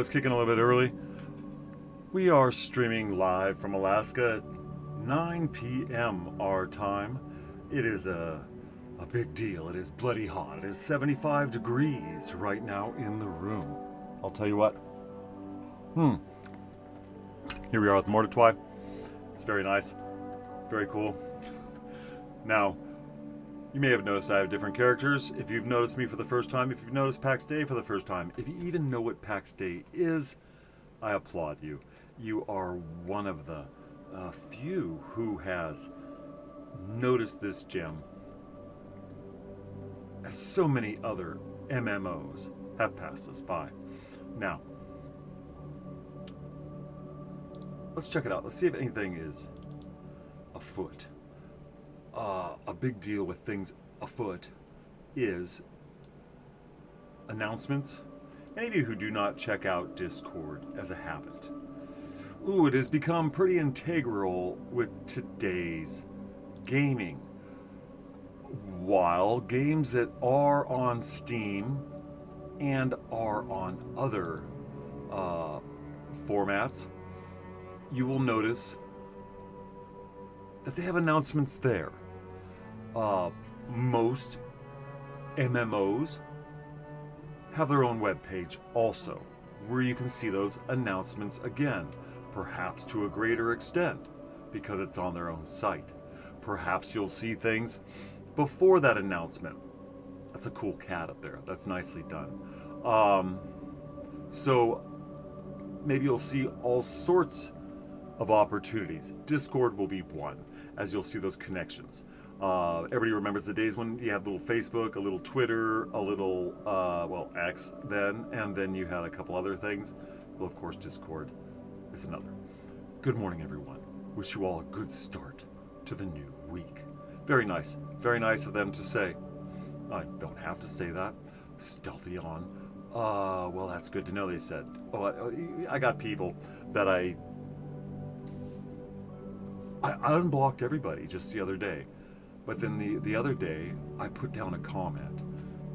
let's kick in a little bit early. We are streaming live from Alaska at 9 p.m. our time. It is a big deal. It is bloody hot. It is 75 degrees right now in the room. I'll tell you what. Here we are with Mordetwi. It's very nice. Very cool. Now, you may have noticed I have different characters. If you've noticed me for the first time, if you've noticed Pax Dei for the first time, if you even know what Pax Dei is, I applaud you. You are one of the few who has noticed this gem, as so many other MMOs have passed us by. Now, let's check it out. Let's see if anything is afoot. A big deal with things afoot is announcements. Any of you who do not check out Discord as a habit, it has become pretty integral with today's gaming. While games that are on Steam and are on other formats, you will notice that they have announcements there. Most MMOs have their own webpage also, where you can see those announcements again, perhaps to a greater extent, because it's on their own site. Perhaps you'll see things before that announcement. That's a cool cat up there. That's nicely done. So maybe you'll see all sorts of opportunities. Discord will be one, as you'll see those connections. Everybody remembers the days when you had a little Facebook, a little Twitter, a little, X then, and then you had a couple other things. Well, of course, Discord is another. Good morning, everyone. Wish you all a good start to the new week. Very nice of them to say. I don't have to say that. Stealthy on. Well, that's good to know, they said. I got people that I unblocked everybody just the other day. But then the other day, I put down a comment,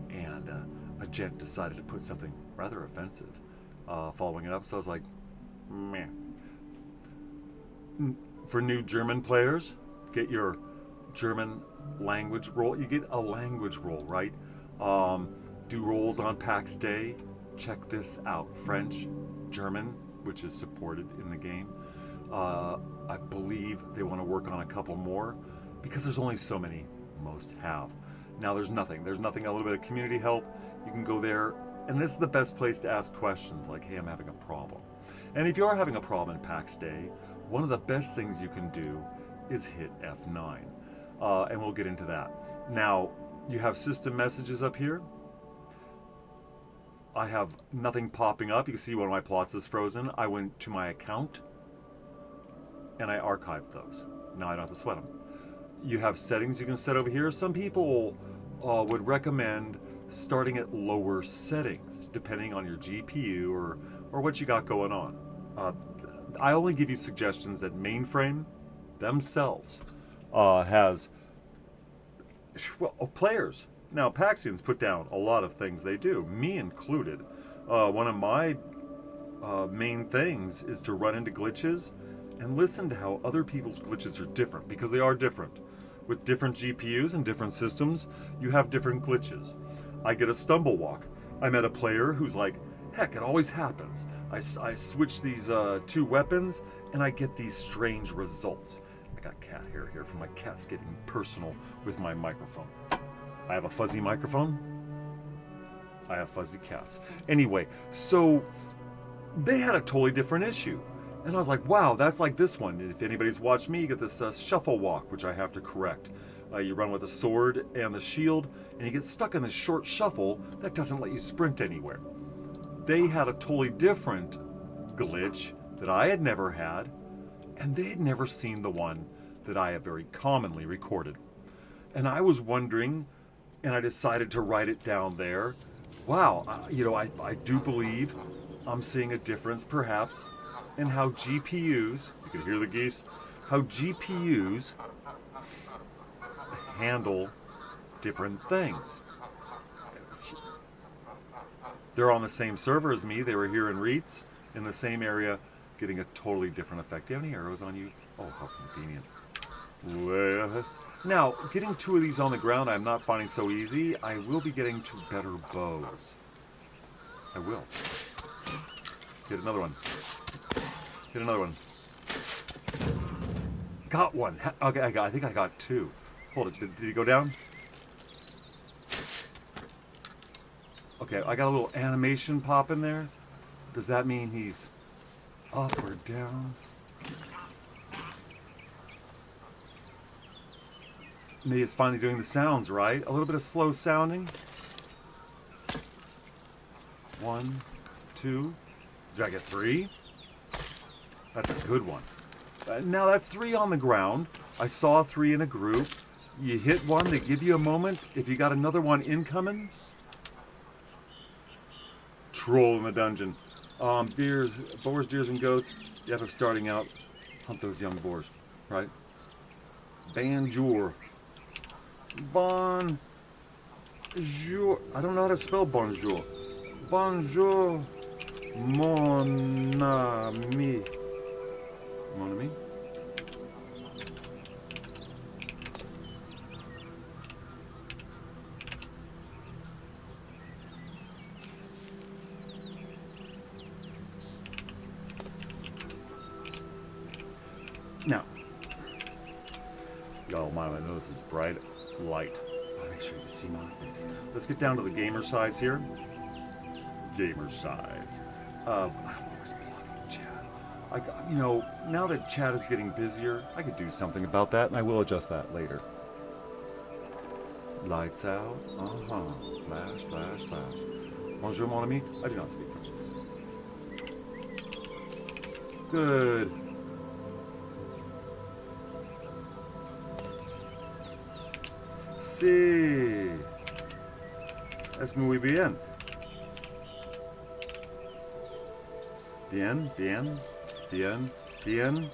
and a gent decided to put something rather offensive following it up. So I was like, meh. For new German players, get your German language roll. You get a language roll, right? Do rolls on Pax Dei. Check this out. French, German, which is supported in the game. I believe they want to work on a couple more, because there's only so many most have. Now there's nothing, a little bit of community help. You can go there, and this is the best place to ask questions like, hey, I'm having a problem. And if you are having a problem in Pax Dei, one of the best things you can do is hit F9. And we'll get into that. Now, you have system messages up here. I have nothing popping up. You can see one of my plots is frozen. I went to my account, and I archived those. Now I don't have to sweat them. You have settings you can set over here. Some people would recommend starting at lower settings, depending on your GPU or what you got going on. I only give you suggestions that mainframe themselves has, players. Now, Paxians put down a lot of things they do, me included. One of my main things is to run into glitches and listen to how other people's glitches are different, because they are different. With different GPUs and different systems, you have different glitches. I get a stumble walk. I met a player who's like, heck, it always happens. I switch these two weapons, and I get these strange results. I got cat hair here from my cat's getting personal with my microphone. I have a fuzzy microphone. I have fuzzy cats. Anyway, so they had a totally different issue. And I was like, wow, that's like this one. If anybody's watched me, you get this shuffle walk, which I have to correct. You run with a sword and the shield, and you get stuck in this short shuffle that doesn't let you sprint anywhere. They had a totally different glitch that I had never had, and they had never seen the one that I have very commonly recorded. And I was wondering, and I decided to write it down there. Wow, I do believe I'm seeing a difference, perhaps, in how GPUs, you can hear the geese, how GPUs handle different things. They're on the same server as me. They were here in Reeds, in the same area, getting a totally different effect. Do you have any arrows on you? Oh, how convenient. Well, now, getting 2 of these on the ground I'm not finding so easy. I will be getting 2 better bows. I will. Get another one. Get another one. Got one. Okay, I think I got 2. Hold it. Did he go down? Okay, I got a little animation pop in there. Does that mean he's up or down? Maybe it's finally doing the sounds, right? A little bit of slow sounding. 1, 2. Did I get 3? That's a good one. Now that's 3 on the ground. I saw 3 in a group. You hit one, they give you a moment. If you got another one incoming, troll in the dungeon. Boars, deers, and goats. Yep, if starting out, hunt those young boars, right? Bonjour. Bonjour. I don't know how to spell bonjour. Bonjour, mon ami. Mon ami? Now, oh my, I know this is bright light. I'll make sure you see my face. Let's get down to the gamer size here. Gamer size. I'm always blocking chat. You know, now that chat is getting busier, I could do something about that, and I will adjust that later. Lights out. Flash, flash, flash. Bonjour, mon ami. I do not speak French. Good. Sí. Es muy bien. Bien, bien, bien, bien.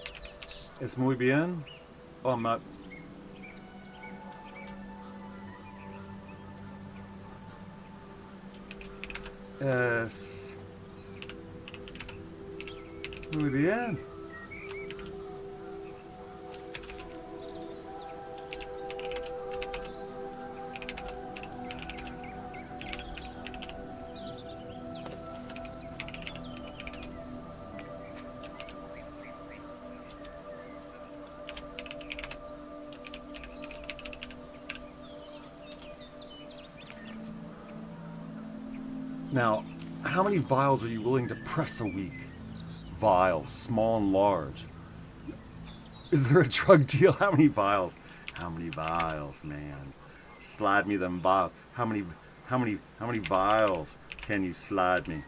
Es muy bien. Oh, I'm not. Es muy bien. Now, how many vials are you willing to press a week? Vials, small and large. Is there a drug deal? How many vials? How many vials, man? Slide me them vials. How many vials can you slide me?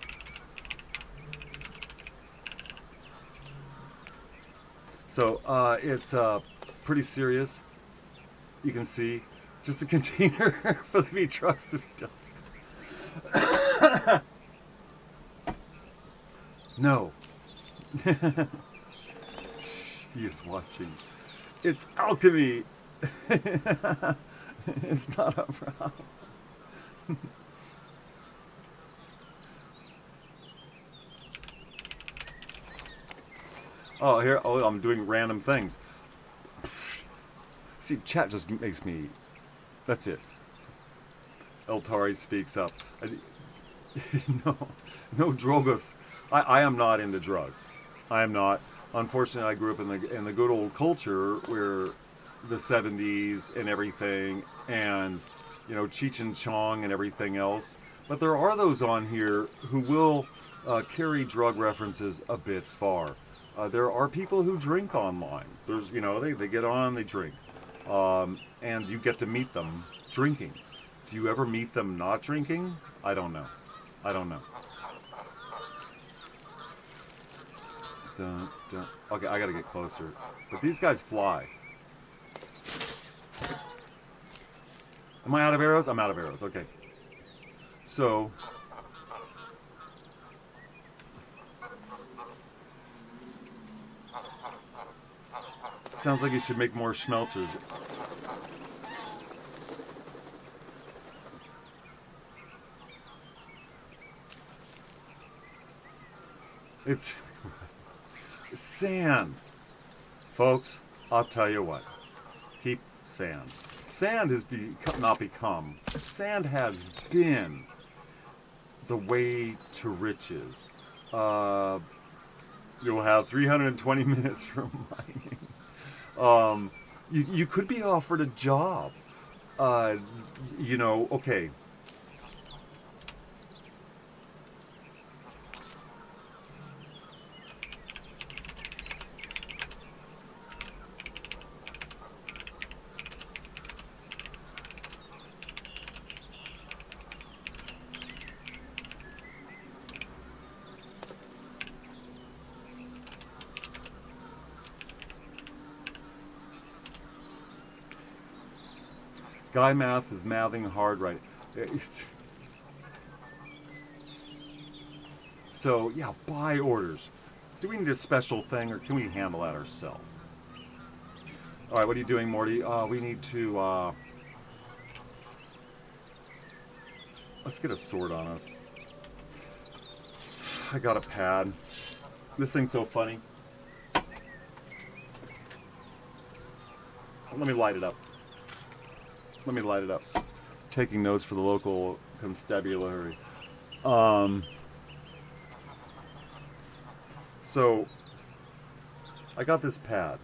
So it's pretty serious. You can see just a container for the drugs to be done. No. He is watching. It's alchemy. It's not a problem. Oh, here. Oh, I'm doing random things. See, chat just makes me. That's it. Eltari speaks up. No drogos. I am not into drugs. I am not. Unfortunately, I grew up in the good old culture where the 70s and everything, and Cheech and Chong and everything else. But there are those on here who will carry drug references a bit far. There are people who drink online. There's they get on, they drink, and you get to meet them drinking. Do you ever meet them not drinking? I don't know. Okay, I gotta get closer. But these guys fly. Am I out of arrows? I'm out of arrows. Okay. So. Sounds like you should make more smelters. It's sand. Folks, I'll tell you what. Keep sand. Sand has not become. Sand has been the way to riches. You'll have 320 minutes for mining. You could be offered a job. Okay. Guy math is mathing hard right. So, yeah, buy orders. Do we need a special thing, or can we handle that ourselves? All right, what are you doing, Morty? We need to, let's get a sword on us. I got a pad. This thing's so funny. Let me light it up. Let me light it up. Taking notes for the local constabulary. So, I got this pad.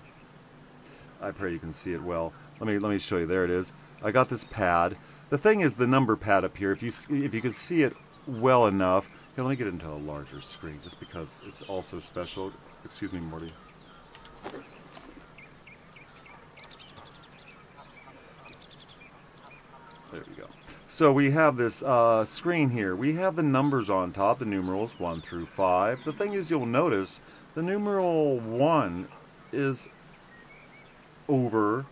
I pray you can see it well. Let me show you. There it is. I got this pad. The thing is, the number pad up here. If you can see it well enough. Here, let me get into a larger screen, just because it's also special. Excuse me, Morty. There we go. So we have this screen here. We have the numbers on top, the numerals 1 through 5. The thing is, you'll notice the numeral 1 is over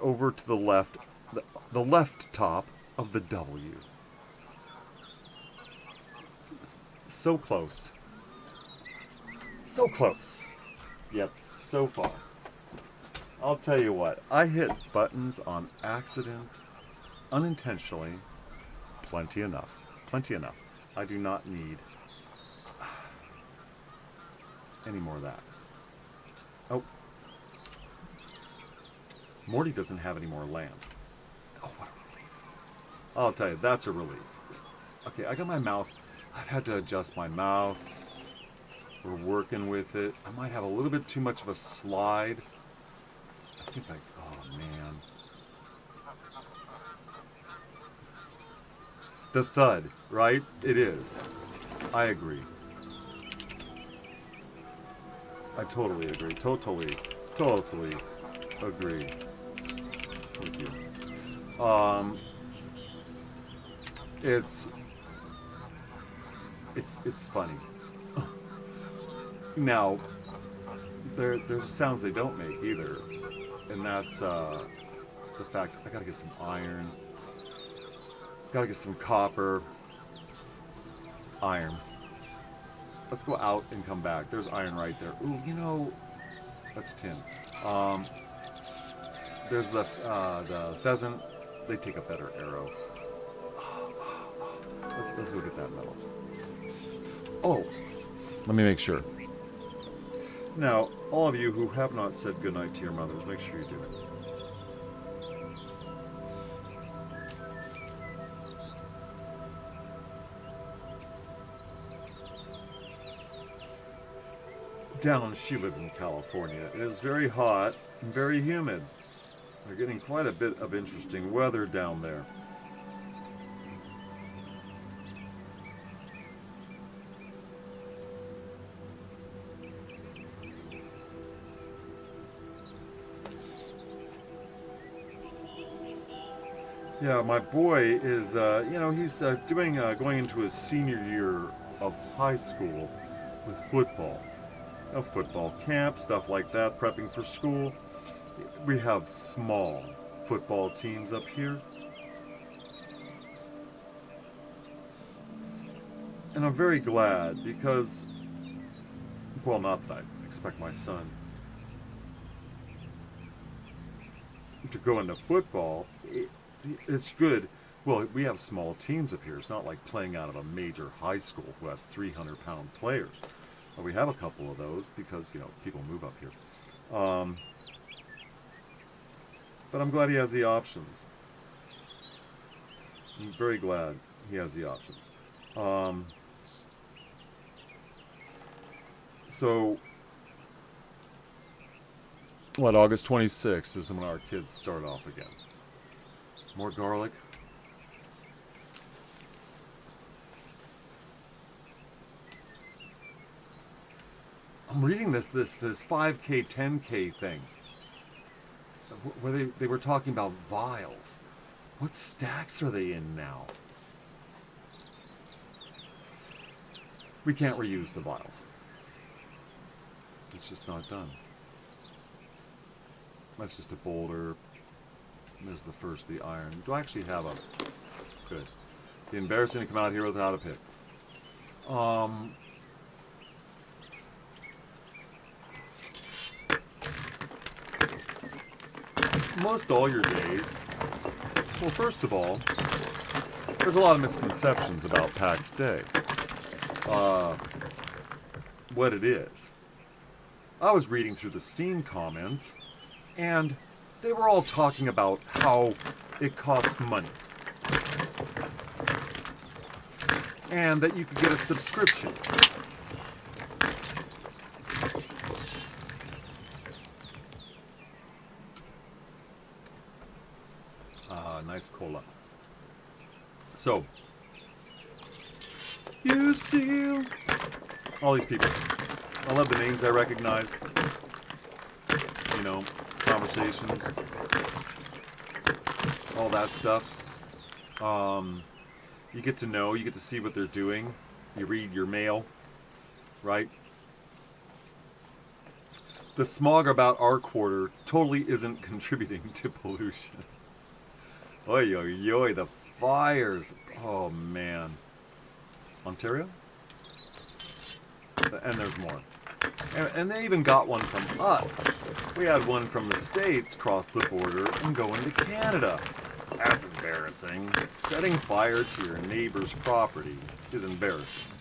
to the left, the left top of the W. So close. So close. Yet so far. I'll tell you what, I hit buttons on accident, unintentionally, plenty enough. Plenty enough. I do not need any more of that. Oh. Morty doesn't have any more land. Oh, what a relief. I'll tell you, that's a relief. Okay, I got my mouse. I've had to adjust my mouse. We're working with it. I might have a little bit too much of a slide. I think oh man. The thud, right? It is. I agree. I totally agree. Totally agree. Thank you. It's funny. Now, there's sounds they don't make either, and that's the fact I gotta get some iron, gotta get some copper, iron. Let's go out and come back. There's iron right there. Ooh, that's tin. There's the pheasant. They take a better arrow. Let's go get that metal. Oh, let me make sure. Now, all of you who have not said goodnight to your mothers, make sure you do it. She lives in California. It is very hot and very humid. They're getting quite a bit of interesting weather down there. Yeah, my boy is, he's going into his senior year of high school with football. Football camp, stuff like that, prepping for school. We have small football teams up here. And I'm very glad because, well, not that I expect my son to go into football. It's good Well, we have small teams up here. It's not like playing out of a major high school who has 300-pound players. But we have a couple of those because, people move up here. But I'm glad he has the options. I'm very glad he has the options. So, August 26th is when our kids start off again. More garlic. I'm reading this 5K, 10K thing, where they were talking about vials. What stacks are they in now? We can't reuse the vials. It's just not done. That's just a boulder. There's the first, the iron. Do I actually have a... Good. Be embarrassing to come out here without a pick. Most all your days... Well, first of all, there's a lot of misconceptions about Pax Dei. What it is. I was reading through the Steam comments, and they were all talking about how it costs money. And that you could get a subscription. Nice cola. So, you see all these people. I love the names I recognize. Conversations. All that stuff. You get to know, you get to see what they're doing. You read your mail, right? The smog about our quarter totally isn't contributing to pollution. Oy, oy, oy, the fires. Oh, man. Ontario? And there's more. And they even got one from us. We had one from the States cross the border and go into Canada. That's embarrassing. Setting fire to your neighbor's property is embarrassing.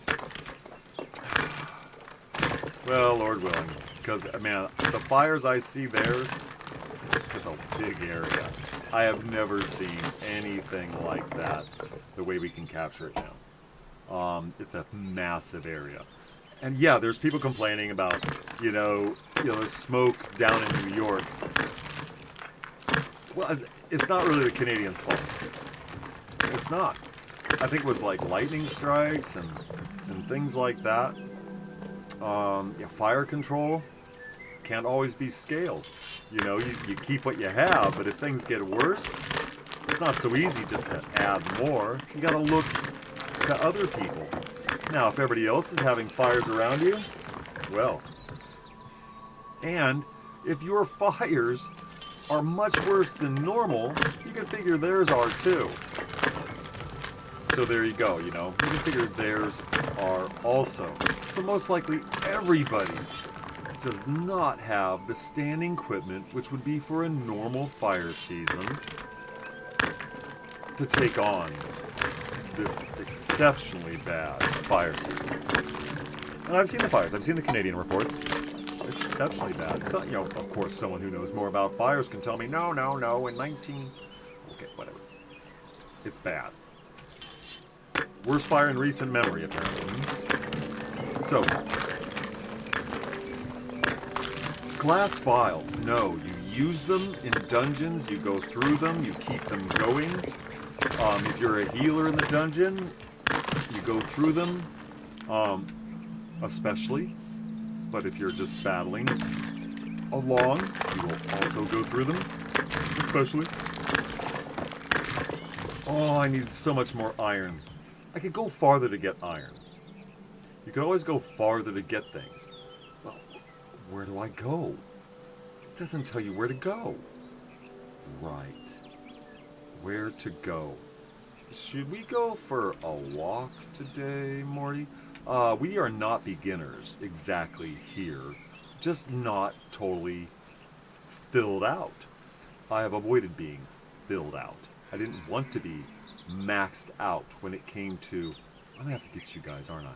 Well, Lord willing. Because, man, the fires I see there, it's a big area. I have never seen anything like that, the way we can capture it now. It's a massive area. And yeah, there's people complaining about, there's smoke down in New York. Well, it's not really the Canadians' fault. It's not. I think it was like lightning strikes and things like that. Fire control can't always be scaled. You keep what you have, but if things get worse, it's not so easy just to add more. You gotta look to other people. Now, if everybody else is having fires around you, well. And if your fires are much worse than normal, you can figure theirs are too. So there you go, you can figure theirs are also. So most likely everybody does not have the standing equipment which would be for a normal fire season to take on this exceptionally bad fire season. And I've seen the fires. I've seen the Canadian reports. It's exceptionally bad. It's not, of course, someone who knows more about fires can tell me, no, in 19... Okay, whatever. It's bad. Worst fire in recent memory, apparently. So, glass vials. No, you use them in dungeons. You go through them. You keep them going. If you're a healer in the dungeon, you go through them, especially. But if you're just battling along, you will also go through them, especially. Oh, I need so much more iron. I could go farther to get iron. You could always go farther to get things. Well, where do I go? It doesn't tell you where to go. Right. Where to go. Should we go for a walk today, Morty? We are not beginners exactly here. Just not totally filled out. I have avoided being filled out. I didn't want to be maxed out when it came to... I'm going to have to get you guys, aren't I?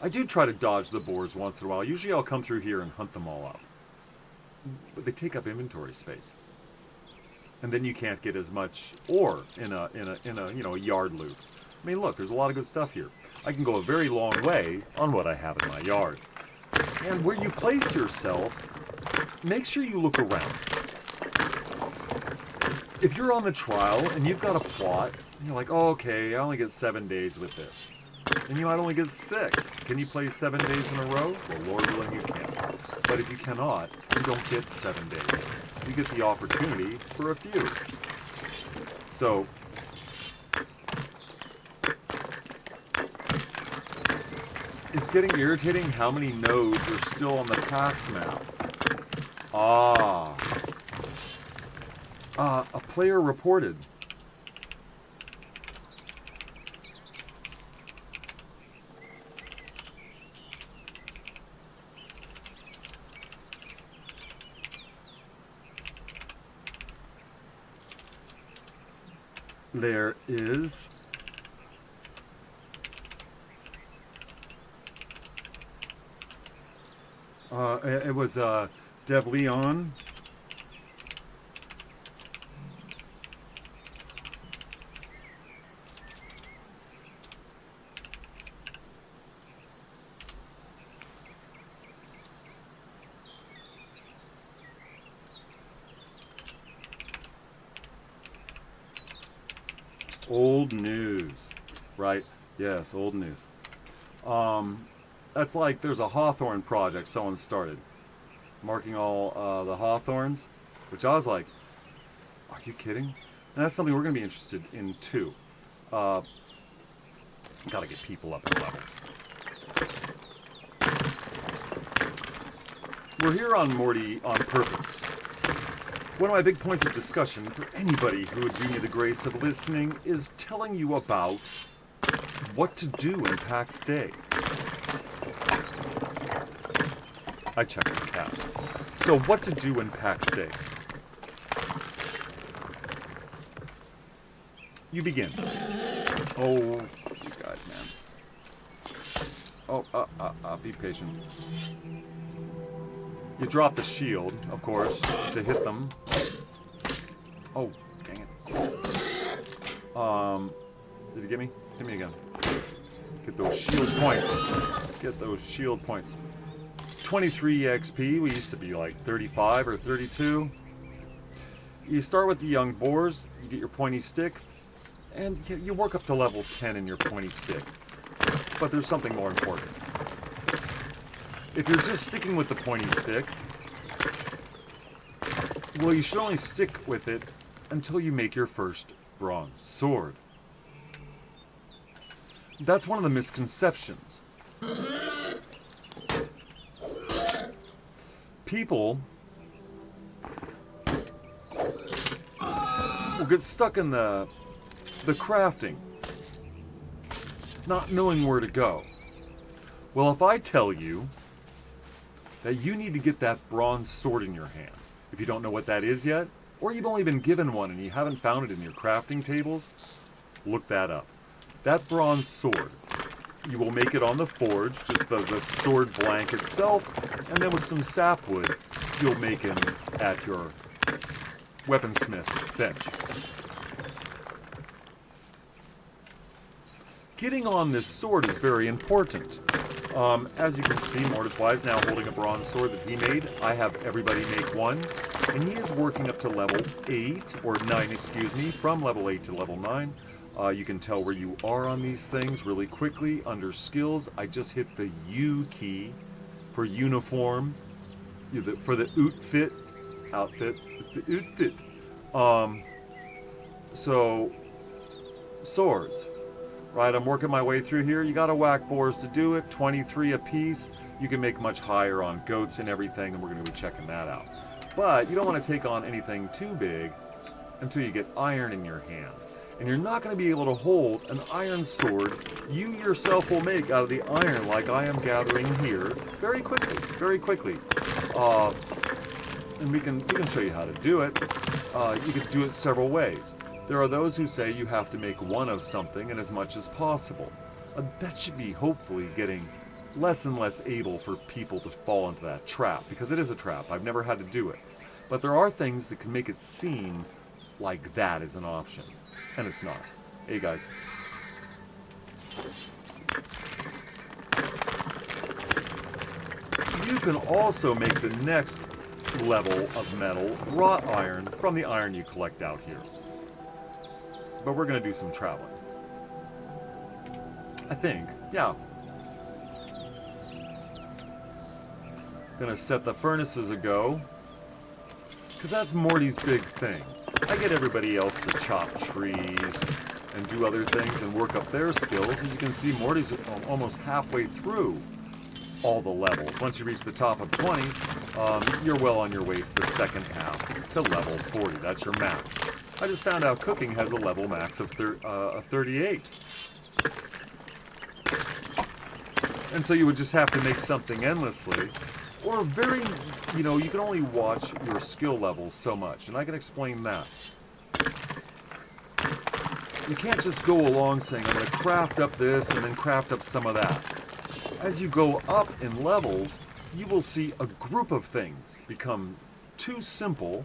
I do try to dodge the boars once in a while. Usually I'll come through here and hunt them all up. But they take up inventory space. And then you can't get as much ore in a a yard loop. I mean, look, there's a lot of good stuff here. I can go a very long way on what I have in my yard. And where you place yourself, make sure you look around. If you're on the trial and you've got a plot, and you're like, oh, okay, I only get 7 days with this. And you might only get 6. Can you play 7 days in a row? Well, Lord willing, you can. But if you cannot, you don't get 7 days. You get the opportunity for a few. So, it's getting irritating how many nodes are still on the Pax map. A player reported. There is it was Dev Leon. Old news, right? Yes, old news. That's like there's a Hawthorne project someone started, marking all the Hawthorns, which I was like, are you kidding? And that's something we're going to be interested in too. Got to get people up in levels. We're here on Morty on purpose. One of my big points of discussion for anybody who would do me the grace of listening is telling you about what to do in Pax Dei. I checked the cats. So what to do in Pax Dei. You begin. Oh, you guys, man. Oh, be patient. You drop the shield, of course, to hit them. Oh, dang it. Did you get me? Hit me again. Get those shield points. Get those shield points. 23 XP. We used to be like 35 or 32. You start with the young boars. You get your pointy stick. And you work up to level 10 in your pointy stick. But there's something more important. If you're just sticking with the pointy stick, well, you should only stick with it until you make your first bronze sword. That's one of the misconceptions. People will get stuck in the crafting, not knowing where to go. Well, if I tell you that you need to get that bronze sword in your hand, if you don't know what that is yet, or you've only been given one and you haven't found it in your crafting tables, look that up. That bronze sword, you will make it on the forge, just the sword blank itself, and then with some sapwood, you'll make it at your weaponsmith's bench. Getting on this sword is very important. As you can see, Mordechai is now holding a bronze sword that he made. I have everybody make one, and he is working up to level 8, or 9, excuse me, from level 8 to level 9. You can tell where you are on these things really quickly. Under skills, I just hit the U key for uniform, for the outfit, it's the outfit. So, swords. Right, I'm working my way through here. You gotta whack boars to do it, 23 apiece. You can make much higher on goats and everything, and we're gonna be checking that out. But you don't want to take on anything too big until you get iron in your hand. And you're not gonna be able to hold an iron sword you yourself will make out of the iron like I am gathering here very quickly, very quickly. and we can show you how to do it. You can do it several ways. There are those who say you have to make one of something and as much as possible. That should be hopefully getting less and less able for people to fall into that trap, because it is a trap. I've never had to do it. But there are things that can make it seem like that is an option, and it's not. Hey guys. You can also make the next level of metal wrought iron from the iron you collect out here. But we're going to do some traveling. I think, yeah. Gonna set the furnaces a-go, because that's Morty's big thing. I get everybody else to chop trees and do other things and work up their skills. As you can see, Morty's almost halfway through all the levels. Once you reach the top of 20, you're well on your way to the second half to level 40. That's your max. I just found out cooking has a level max of 38. And so you would just have to make something endlessly, or very, you know, you can only watch your skill levels so much, and I can explain that. You can't just go along saying, I'm going to craft up this and then craft up some of that. As you go up in levels, you will see a group of things become too simple,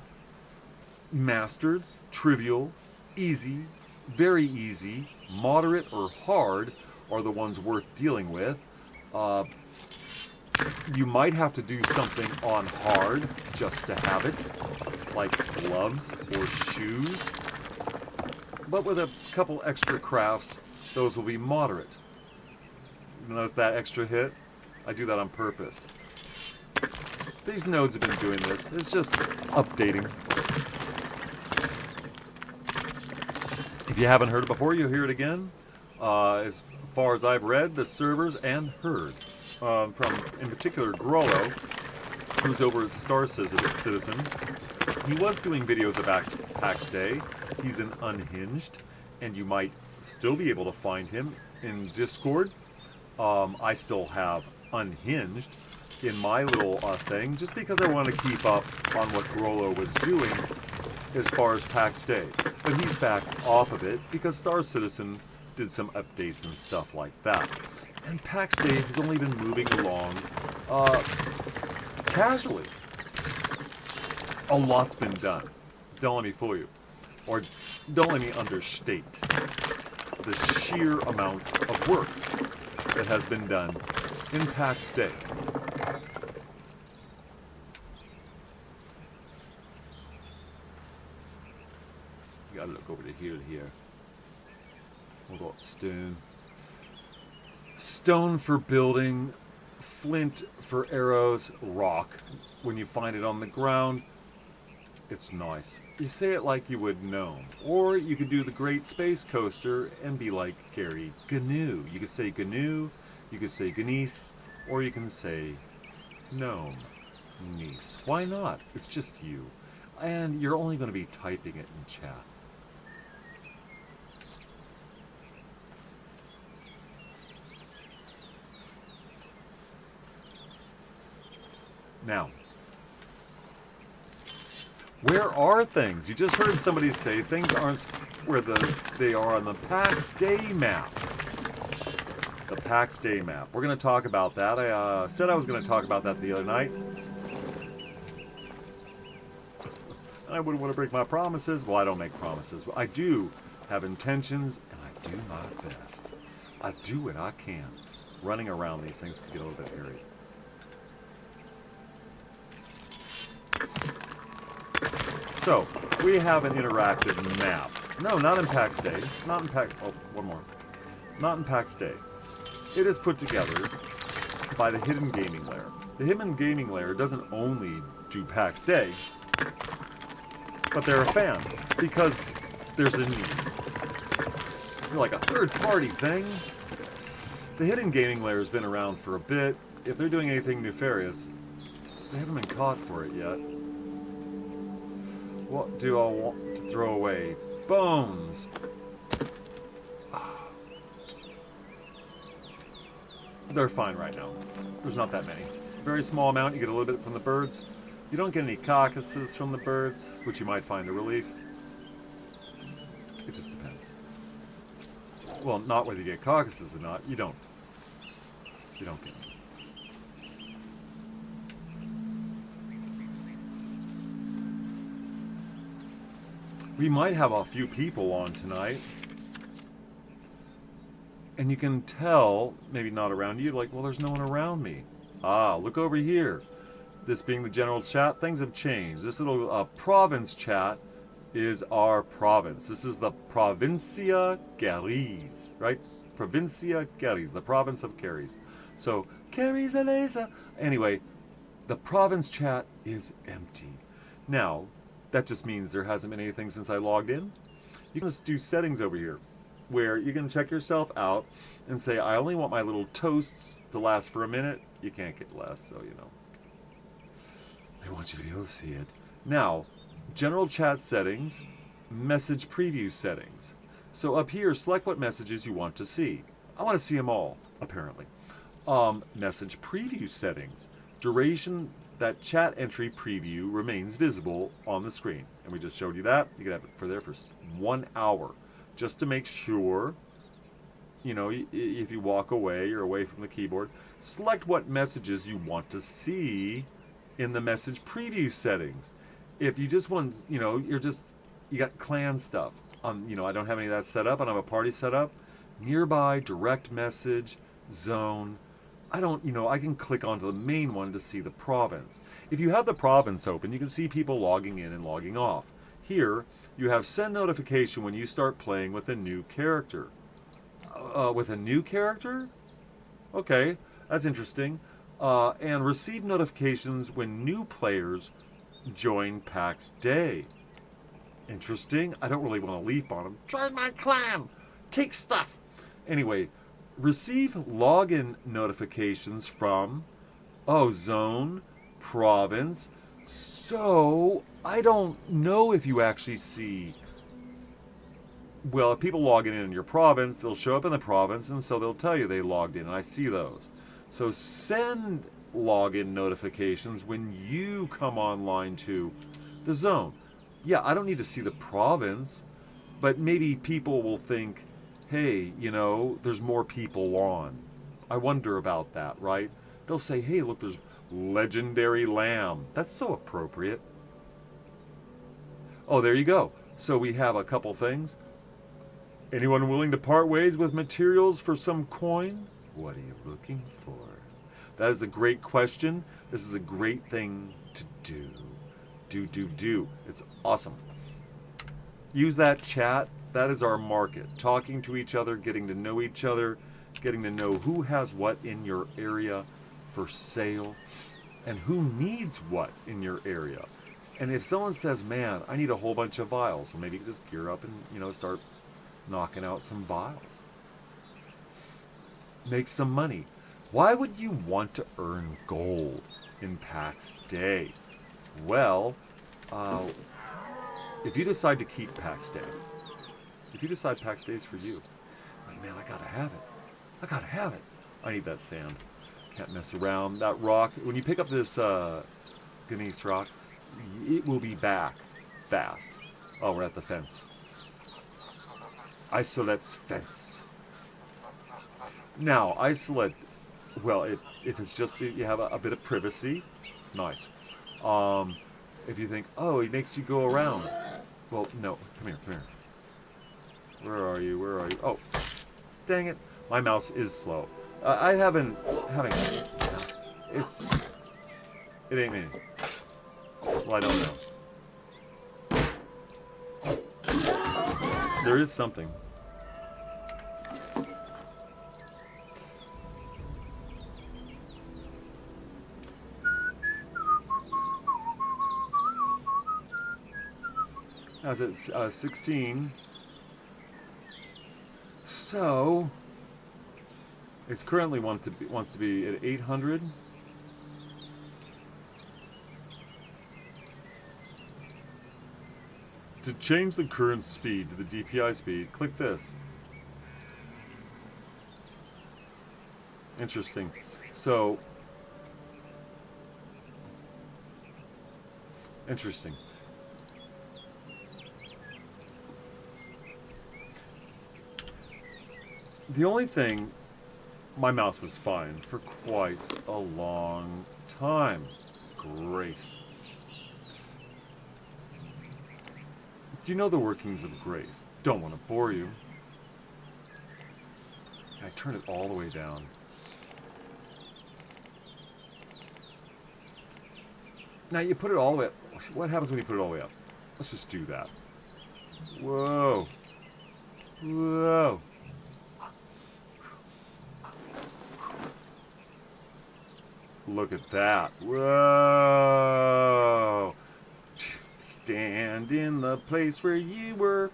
mastered, trivial, easy, very easy, moderate, or hard are the ones worth dealing with. You might have to do something on hard just to have it, like gloves or shoes. But with a couple extra crafts, those will be moderate. Notice that extra hit? I do that on purpose. These nodes have been doing this. It's just updating. If you haven't heard it before, you'll hear it again. As far as I've read the servers and heard from, in particular, Grollo, who's over at Star Citizen. He was doing videos about Pax Dei. He's an Unhinged, and you might still be able to find him in Discord. I still have Unhinged in my little thing, just because I want to keep up on what Grollo was doing as far as Pax Dei. But he's back off of it because Star Citizen did some updates and stuff like that. And Pax Dei has only been moving along casually. A lot's been done. Don't let me fool you. Or don't let me understate the sheer amount of work that has been done in Pax Dei. You gotta look over the hill here. We've got stone. Stone for building, flint for arrows, rock. When you find it on the ground, it's nice. You say it like you would gnome. Or you could do the Great Space Coaster and be like Gary Gnu. You could say Gnu, you could say Gneiss, or you can say gnome. Niece. Why not? It's just you. And you're only going to be typing it in chat. Now, where are things? You just heard somebody say things aren't where they are on the Pax Dei map. The Pax Dei map. We're going to talk about that. I said I was going to talk about that the other night. I wouldn't want to break my promises. Well, I don't make promises. I do have intentions, and I do my best. I do what I can. Running around these things can get a little bit hairy. So, we have an interactive map. No, not in Pax Dei. Not in Pax... Oh, one more. Not in Pax Dei. It is put together by the Hidden Gaming Lair. The Hidden Gaming Lair doesn't only do Pax Dei, but they're a fan, because there's a need. They're like a third-party thing. The Hidden Gaming Lair has been around for a bit. If they're doing anything nefarious, they haven't been caught for it yet. What do I want to throw away? Bones! They're fine right now. There's not that many. Very small amount. You get a little bit from the birds. You don't get any caucuses from the birds, which you might find a relief. It just depends. Well, not whether you get caucuses or not. You don't. You don't get them. We might have a few people on tonight. And you can tell, maybe not around you, like, well, there's no one around me. Ah, look over here. This being the general chat, things have changed. This little province chat is our province. This is the Provincia Caris, right? Provincia Caris, the province of Caris. So, Caris Eleza. Anyway, the province chat is empty. Now, that just means there hasn't been anything since I logged in. You can just do settings over here, where you can check yourself out and say, I only want my little toasts to last for a minute. You can't get less, so you know. I want you to be able to see it. Now, general chat settings, message preview settings. So up here, select what messages you want to see. I want to see them all, apparently. Message preview settings. Duration, that chat entry preview remains visible on the screen. And we just showed you that. You can have it for there for 1 hour. Just to make sure, you know, if you walk away, you're away from the keyboard, select what messages you want to see in the message preview settings. If you just want, you know, you got clan stuff. You know, I don't have any of that set up. I don't have a party set up. Nearby, direct message, zone. I don't, you know, I can click onto the main one to see the province. If you have the province open, you can see people logging in and logging off. Here, you have send notification when you start playing with a new character. With a new character? Okay, that's interesting. And receive notifications when new players join Pax Dei. Interesting. I don't really want to leap on them. Join my clan! Take stuff! Anyway, receive login notifications from, zone, province. So, I don't know if you actually see, well, if people logging in your province, they'll show up in the province, and so they'll tell you they logged in, and I see those. So send login notifications when you come online to the zone. Yeah, I don't need to see the province, but maybe people will think, hey, you know, there's more people on. I wonder about that, right? They'll say, hey, look, there's legendary lamb. That's so appropriate. Oh, there you go. So we have a couple things. Anyone willing to part ways with materials for some coin? What are you looking for? That is a great question. This is a great thing to do. Do. It's awesome. Use that chat. That is our market. Talking to each other, getting to know each other, getting to know who has what in your area for sale, and who needs what in your area. And if someone says, man, I need a whole bunch of vials, well, maybe you can just gear up and, you know, start knocking out some vials. Make some money. Why would you want to earn gold in Pax Dei? Well, if you decide to keep Pax Dei, if you decide Pax Dei is for you, like, man, I gotta have it. I gotta have it. I need that sand. Can't mess around. That rock, when you pick up this gneiss rock, it will be back fast. Oh, we're at the fence. Isolate fence. Now, isolate, well, if it's just you have a bit of privacy, nice. If you think, oh, it makes you go around. Well, no, come here. Where are you? Oh, dang it. My mouse is slow. I haven't, it ain't me. Well, I don't know. There is something. As it's 16. So it's currently wants to be at 800. To change the current speed to the DPI speed, click this. Interesting. So Interesting. The only thing, my mouse was fine for quite a long time. Grace. Do you know the workings of grace? Don't want to bore you. I turn it all the way down. Now you put it all the way up. What happens when you put it all the way up? Let's just do that. Whoa. Whoa. Look at that. Whoa. Stand in the place where ye were.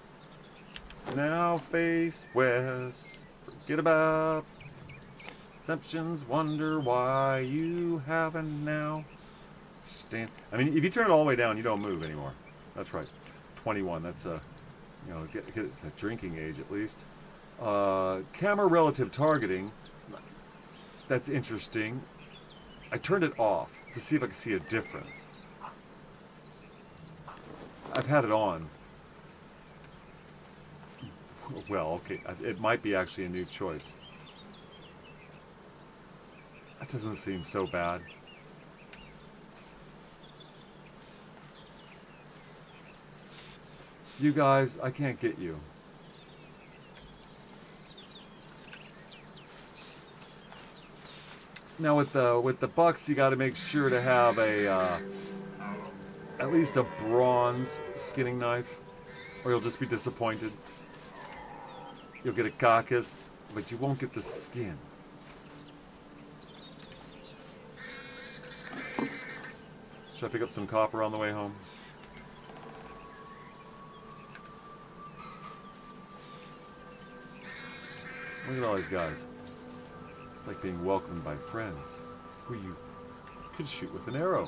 Now face west. Forget about perceptions. Wonder why you haven't now. Stand. I mean, if you turn it all the way down, you don't move anymore. That's right. 21. That's a, you know, get a drinking age at least. Camera relative targeting. That's interesting. I turned it off to see if I could see a difference. I've had it on. Well, okay, it might be actually a new choice. That doesn't seem so bad. You guys, I can't get you. Now with the bucks, you got to make sure to have a at least a bronze skinning knife, or you'll just be disappointed. You'll get a carcass, but you won't get the skin. Should I pick up some copper on the way home? Look at all these guys. It's like being welcomed by friends who you could shoot with an arrow.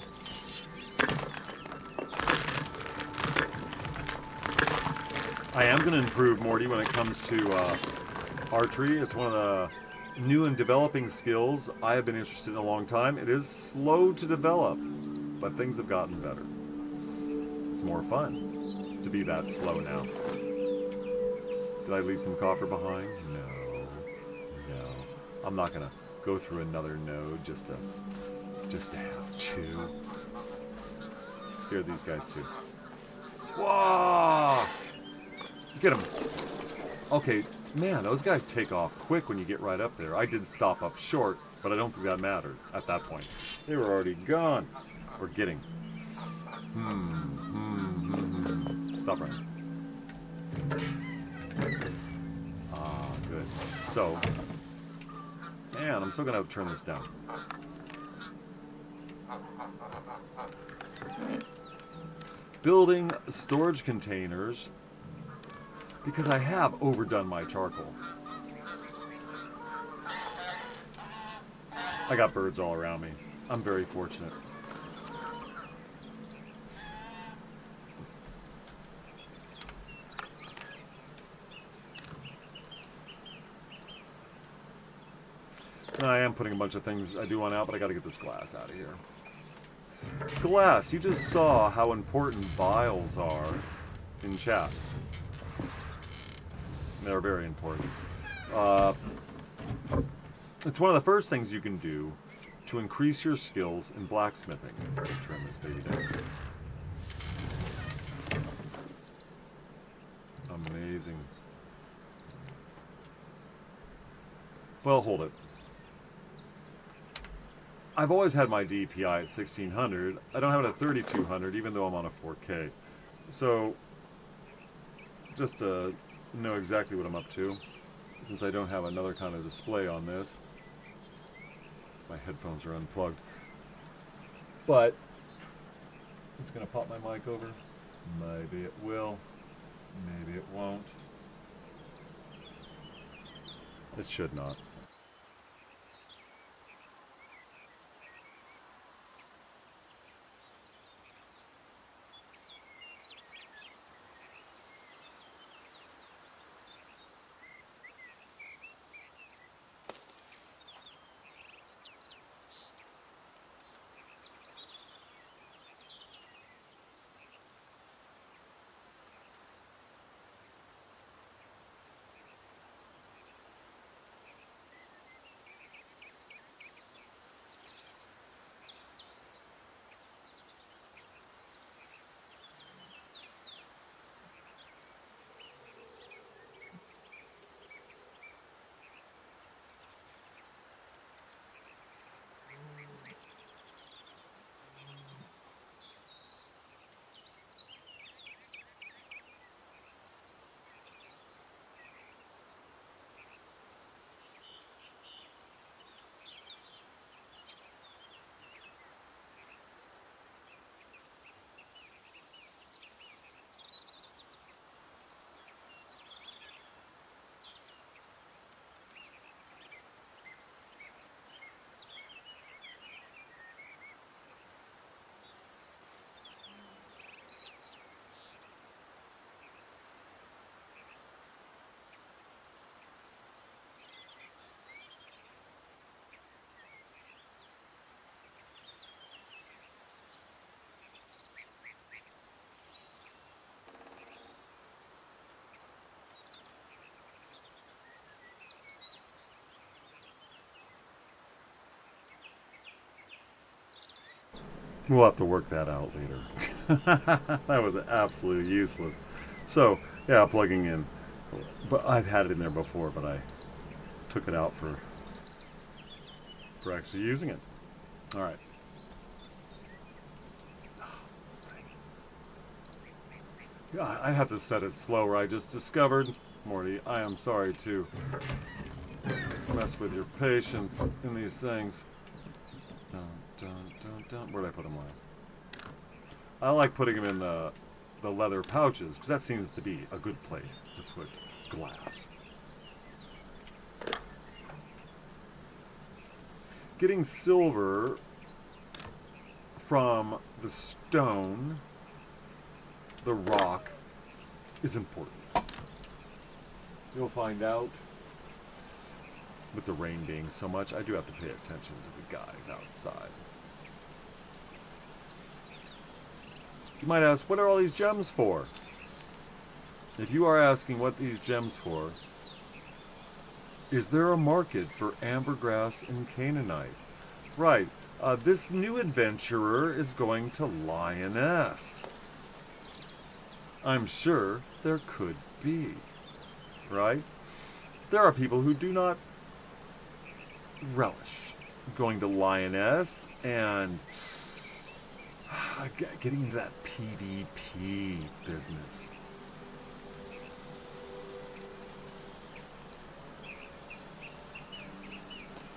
I am going to improve, Morty, when it comes to archery. It's one of the new and developing skills I have been interested in a long time. It is slow to develop, but things have gotten better. It's more fun to be that slow now. Did I leave some copper behind? No. I'm not gonna go through another node just to have two. Scared these guys too. Whoa! Get them. Okay, man, those guys take off quick when you get right up there. I did stop up short, but I don't think that mattered at that point. They were already gone. Or getting. Stop running. Ah, good. So, man, I'm still gonna have to turn this down. Building storage containers because I have overdone my charcoal. I got birds all around me. I'm very fortunate. I am putting a bunch of things I do want out, but I gotta get this glass out of here. Glass, you just saw how important vials are in chat. They're very important. It's one of the first things you can do to increase your skills in blacksmithing. Let me turn this baby down. Amazing. Well, hold it. I've always had my DPI at 1600. I don't have it at 3200, even though I'm on a 4K. So, just to know exactly what I'm up to, since I don't have another kind of display on this. My headphones are unplugged. But, it's going to pop my mic over. Maybe it will. Maybe it won't. It should not. We'll have to work that out later. That was absolutely useless. So, yeah, plugging in. But I've had it in there before, but I took it out for actually using it. All right. Yeah, I have to set it slower. I just discovered, Morty, I am sorry to mess with your patience in these things. Dun, dun, dun, dun. Where did I put them last? I like putting them in the leather pouches, because that seems to be a good place to put glass. Getting silver from the stone, the rock, is important. You'll find out. With the rain being so much, I do have to pay attention to the guys outside. You might ask, what are all these gems for? If you are asking what these gems for, is there a market for ambergris and Canaanite? Right. This new adventurer is going to Lioness. I'm sure there could be. Right? There are people who do not relish going to Lioness and getting into that PvP business.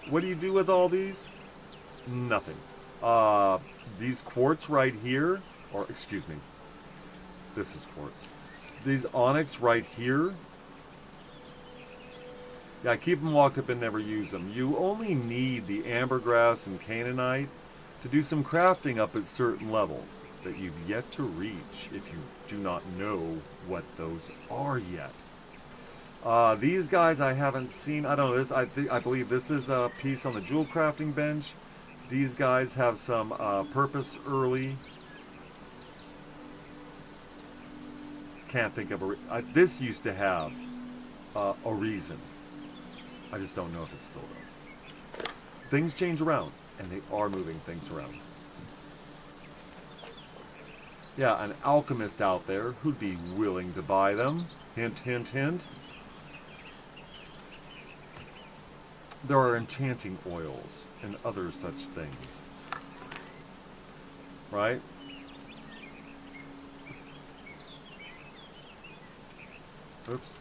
What do you do with all these? Nothing. These quartz right here, or excuse me, this is quartz. These onyx right here, yeah, I keep them locked up and never use them. You only need the ambergris and Canaanite to do some crafting up at certain levels that you've yet to reach if you do not know what those are yet. These guys I haven't seen. I don't know this. I believe this is a piece on the jewel crafting bench. These guys have some purpose early. Can't think of this used to have a reason. I just don't know if it still does. Things change around, and they are moving things around. Yeah, an alchemist out there who'd be willing to buy them. Hint, hint, hint. There are enchanting oils and other such things. Right? Oops.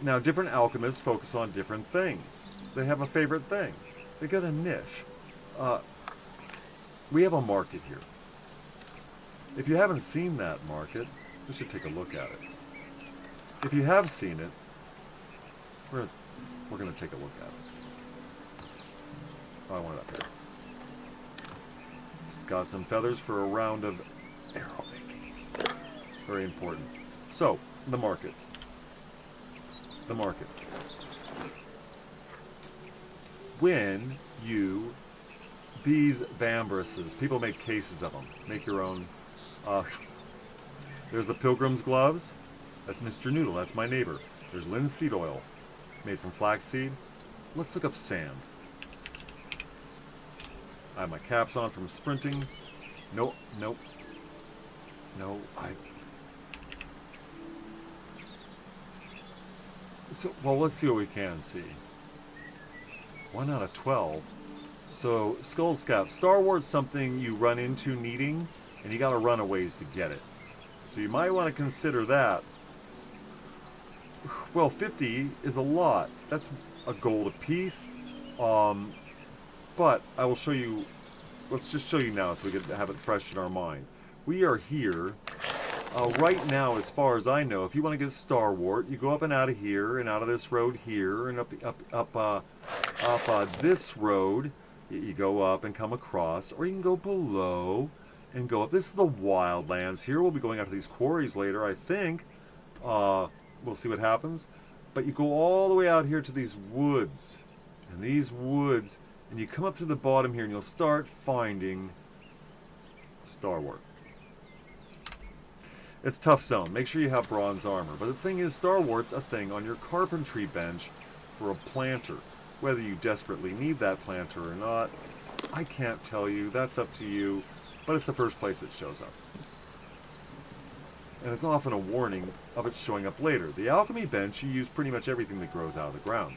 Now, different alchemists focus on different things. They have a favorite thing. They got a niche. We have a market here. If you haven't seen that market, you should take a look at it. If you have seen it, we're going to take a look at it. Oh, I want it up here. It's got some feathers for a round of arrow making. Very important. So, the market. The market. When you, these vambraces, people make cases of them. Make your own. There's the Pilgrim's gloves. That's Mr. Noodle. That's my neighbor. There's linseed oil, made from flaxseed. Let's look up sand. I have my caps on from sprinting. Nope, nope. No, well, let's see what we can see. 1 out of 12. So, skull scap. Star Wars something you run into needing, and you gotta run a ways to get it. So you might want to consider that. Well, 50 is a lot. That's a gold apiece. But I will show you. Let's just show you now so we can have it fresh in our mind. We are here. Right now, as far as I know, if you want to get Star Wars, you go up and out of here, and out of this road here, and up this road. You go up and come across, or you can go below and go up. This is the wildlands here. We'll be going out to these quarries later, I think. We'll see what happens. But you go all the way out here to these woods, and these woods, and you come up through the bottom here, and you'll start finding Star Wars. It's tough zone. Make sure you have bronze armor. But the thing is, Star Wars a thing on your carpentry bench for a planter. Whether you desperately need that planter or not, I can't tell you. That's up to you. But it's the first place it shows up. And it's often a warning of it showing up later. The alchemy bench, you use pretty much everything that grows out of the ground.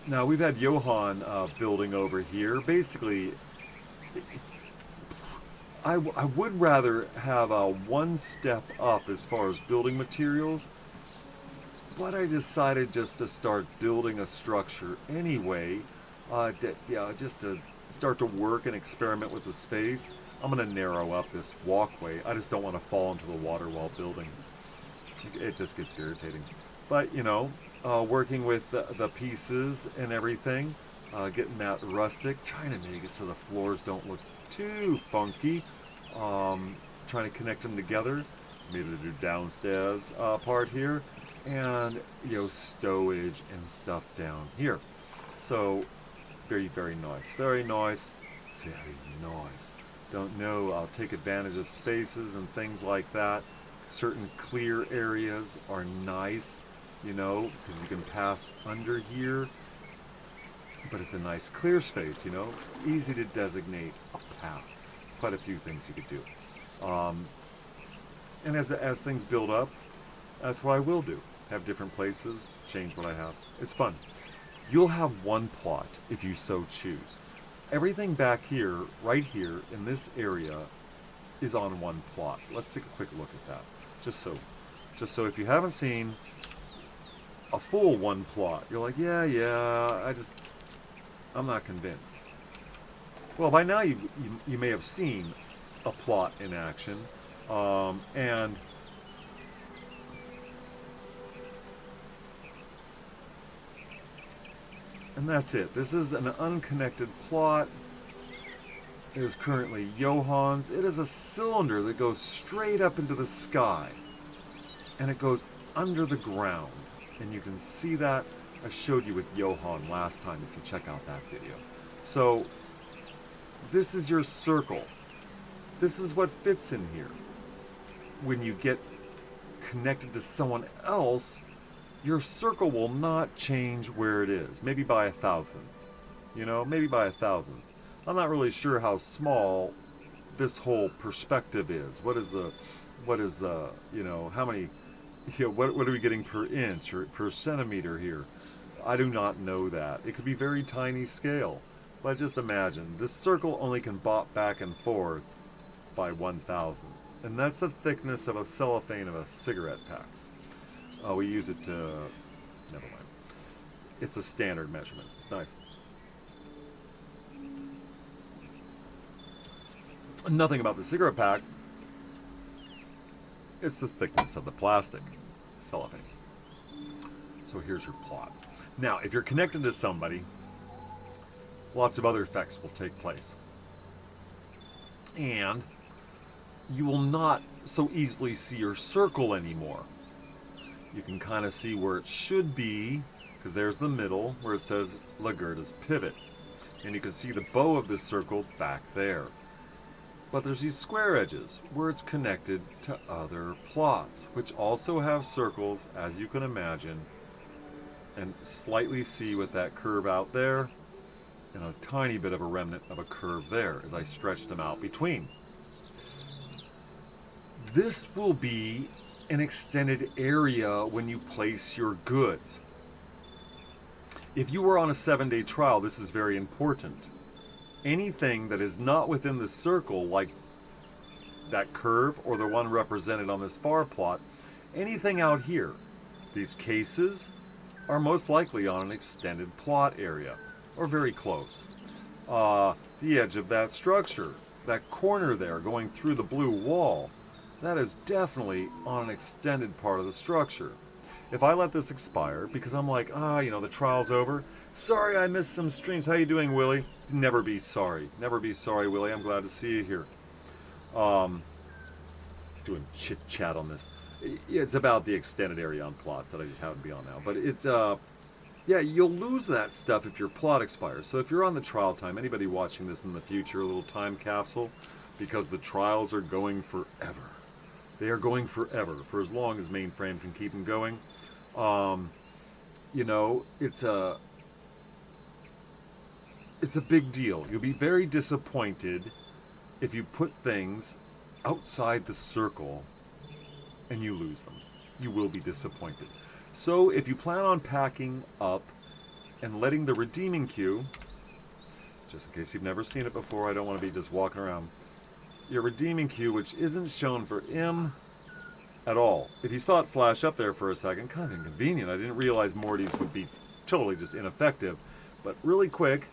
Now, we've had Johan building over here. Basically, I would rather have one step up as far as building materials, but I decided just to start building a structure anyway, just to start to work and experiment with the space. I'm going to narrow up this walkway. I just don't want to fall into the water while building. It just gets irritating. But, you know, working with the pieces and everything, getting that rustic, trying to make it so the floors don't look too funky, trying to connect them together. Made it a downstairs part here, and, you know, stowage and stuff down here. So very, very nice, very nice, very nice. Don't know, I'll take advantage of spaces and things like that. Certain clear areas are nice, you know, because you can pass under here, but it's a nice clear space, you know, easy to designate a path. Quite a few things you could do. And as things build up, that's what I will do. Have different places, change what I have. It's fun. You'll have one plot if you so choose. Everything back here, right here in this area, is on one plot. Let's take a quick look at that. Just so if you haven't seen a full one plot, you're like, yeah, I'm not convinced. Well, by now you may have seen a plot in action, and that's it. This is an unconnected plot. It is currently Johan's. It is a cylinder that goes straight up into the sky, and it goes under the ground, and you can see that. I showed you with Johan last time if you check out that video. So this is your circle. This is what fits in here. When you get connected to someone else, your circle will not change where it is. Maybe by 1,000th. You know, maybe by 1,000th. I'm not really sure how small this whole perspective is. What is the, you know, how many, you know, what are we getting per inch or per centimeter here? I do not know that. It could be very tiny scale. But just imagine, this circle only can bop back and forth by 1,000th. And that's the thickness of a cellophane of a cigarette pack. Oh, we use it to, never mind. It's a standard measurement. It's nice. Nothing about the cigarette pack. It's the thickness of the plastic cellophane. So here's your plot. Now, if you're connected to somebody, lots of other effects will take place. And you will not so easily see your circle anymore. You can kind of see where it should be, because there's the middle where it says Lagerda's pivot. And you can see the bow of this circle back there. But there's these square edges where it's connected to other plots, which also have circles, as you can imagine, and slightly see with that curve out there, and a tiny bit of a remnant of a curve there as I stretch them out between. This will be an extended area when you place your goods. If you were on a 7-day trial, this is very important. Anything that is not within the circle, like that curve or the one represented on this far plot, anything out here, these cases are most likely on an extended plot area, or very close. The edge of that structure, that corner there going through the blue wall, that is definitely on an extended part of the structure. If I let this expire, because I'm like, you know, the trial's over, sorry I missed some streams, how you doing, Willie? Never be sorry. Never be sorry, Willie. I'm glad to see you here. Doing chit-chat on this. It's about the extended area on plots that I just happen to be on now. But it's, yeah, you'll lose that stuff if your plot expires. So if you're on the trial time, anybody watching this in the future, a little time capsule, because the trials are going forever. They are going forever, for as long as mainframe can keep them going. You know, it's a big deal. You'll be very disappointed if you put things outside the circle and you lose them. You will be disappointed. So if you plan on packing up and letting the redeeming queue, just in case you've never seen it before, I don't want to be just walking around. Your redeeming queue, which isn't shown for M at all. If you saw it flash up there for a second, kind of inconvenient. I didn't realize Morty's would be totally just ineffective. But really quick,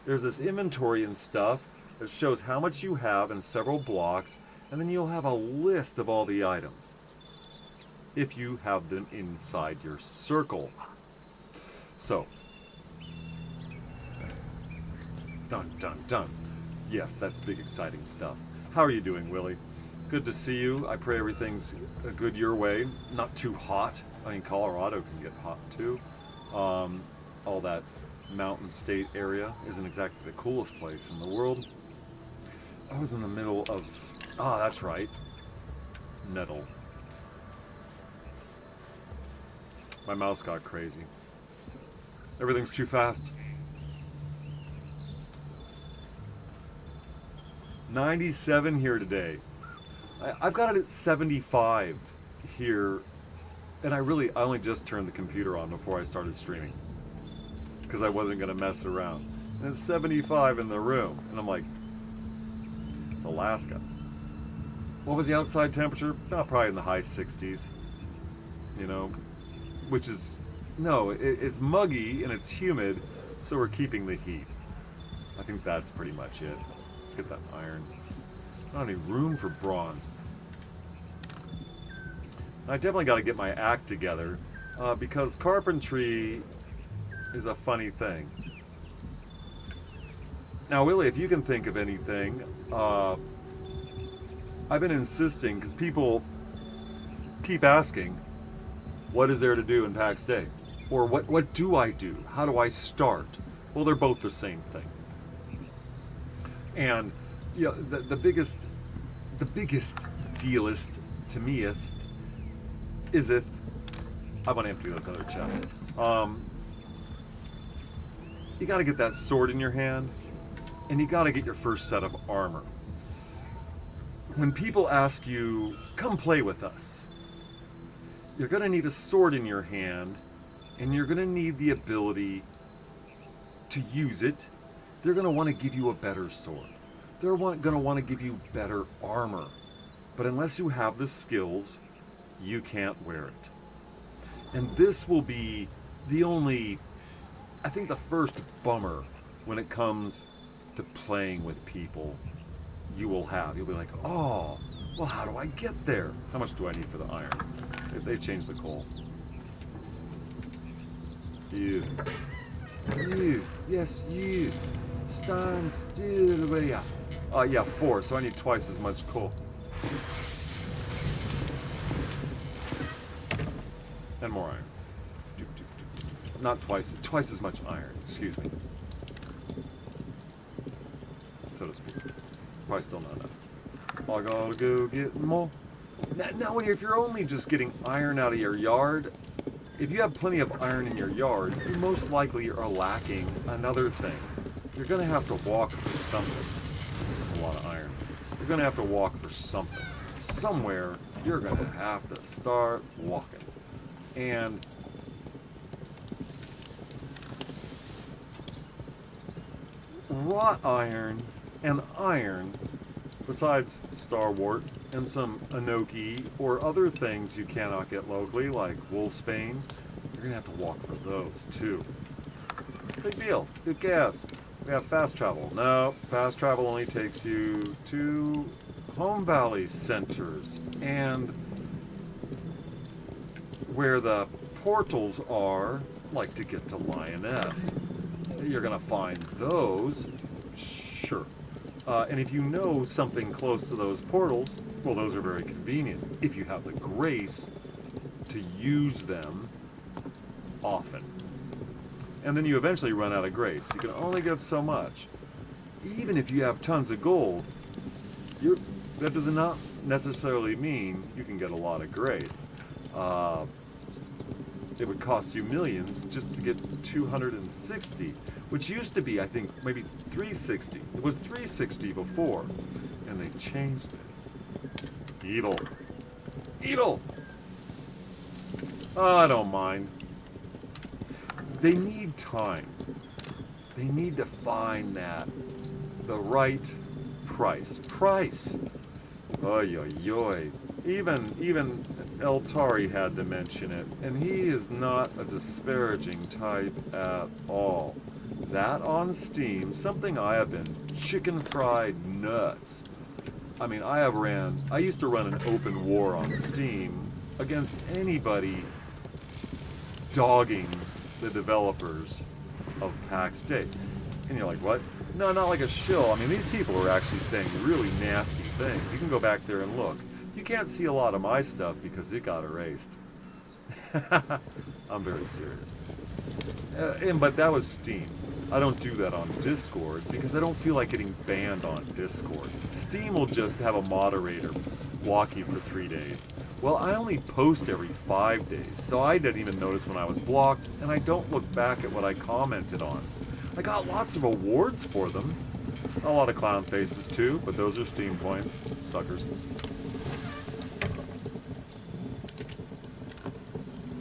there's this inventory and stuff that shows how much you have in several blocks, and then you'll have a list of all the items if you have them inside your circle. So, dun dun dun. Yes, that's big exciting stuff. How are you doing, Willie? Good to see you. I pray everything's good your way. Not too hot. I mean, Colorado can get hot too. All that mountain state area isn't exactly the coolest place in the world. I was in the middle of... Ah, that's right. Nettle. My mouse got crazy. Everything's too fast. 97 here today. I've got it at 75 here, and I only just turned the computer on before I started streaming because I wasn't going to mess around. And it's 75 in the room, and I'm like, it's Alaska. What was the outside temperature? Oh, probably in the high 60s, you know, which is, no, it's muggy and it's humid, so we're keeping the heat. I think that's pretty much it. Let's get that iron. I don't have any room for bronze. I definitely got to get my act together because carpentry is a funny thing. Now, Willie, if you can think of anything, I've been insisting because people keep asking, what is there to do in Pax Dei? Or what do I do? How do I start? Well, they're both the same thing. And you know, the biggest dealist to meist is if I want to empty those other chests. You got to get that sword in your hand, and you got to get your first set of armor. When people ask you, come play with us, you're going to need a sword in your hand, and you're going to need the ability to use it. They're going to want to give you a better sword. They're going to want to give you better armor. But unless you have the skills, you can't wear it. And this will be the only, I think the first bummer when it comes to playing with people you will have. You'll be like, oh, well, how do I get there? How much do I need for the iron? They changed the coal. You. Yes, you. Stand still where you are. Yeah, 4, so I need twice as much coal. And more iron. Not twice as much iron, excuse me. So to speak. Probably still not enough. I gotta go get more. Now, if you're only just getting iron out of your yard, if you have plenty of iron in your yard, you most likely are lacking another thing. You're gonna have to walk for something. That's a lot of iron. You're gonna have to walk for something. Somewhere, you're gonna have to start walking. And wrought iron and iron, besides starwort and some enoki or other things you cannot get locally, like wolfsbane, you're gonna have to walk for those too. Big deal. Good guess. We have fast travel. No, fast travel only takes you to Home Valley centers, and where the portals are, like to get to Lioness. You're gonna find those, sure. And if you know something close to those portals, well, those are very convenient if you have the grace to use them often. And then you eventually run out of grace. You can only get so much. Even if you have tons of gold, that does not necessarily mean you can get a lot of grace. It would cost you millions just to get 260, which used to be, I think, maybe 360. It was 360 before, and they changed it. Evil. Evil! Oh, I don't mind. They need time. They need to find the right price. Oy, oy, oy. Even El Tari had to mention it, and he is not a disparaging type at all. That on Steam, something I have been chicken fried nuts. I mean, I used to run an open war on Steam against anybody dogging the developers of Pax Dei. And you're like, what? No, not like a shill. I mean, these people are actually saying really nasty things. You can go back there and look. You can't see a lot of my stuff because it got erased. I'm very serious. But that was Steam. I don't do that on Discord because I don't feel like getting banned on Discord. Steam will just have a moderator block you for 3 days. Well, I only post every 5 days, so I didn't even notice when I was blocked, and I don't look back at what I commented on. I got lots of awards for them. A lot of clown faces too, but those are Steam points. Suckers.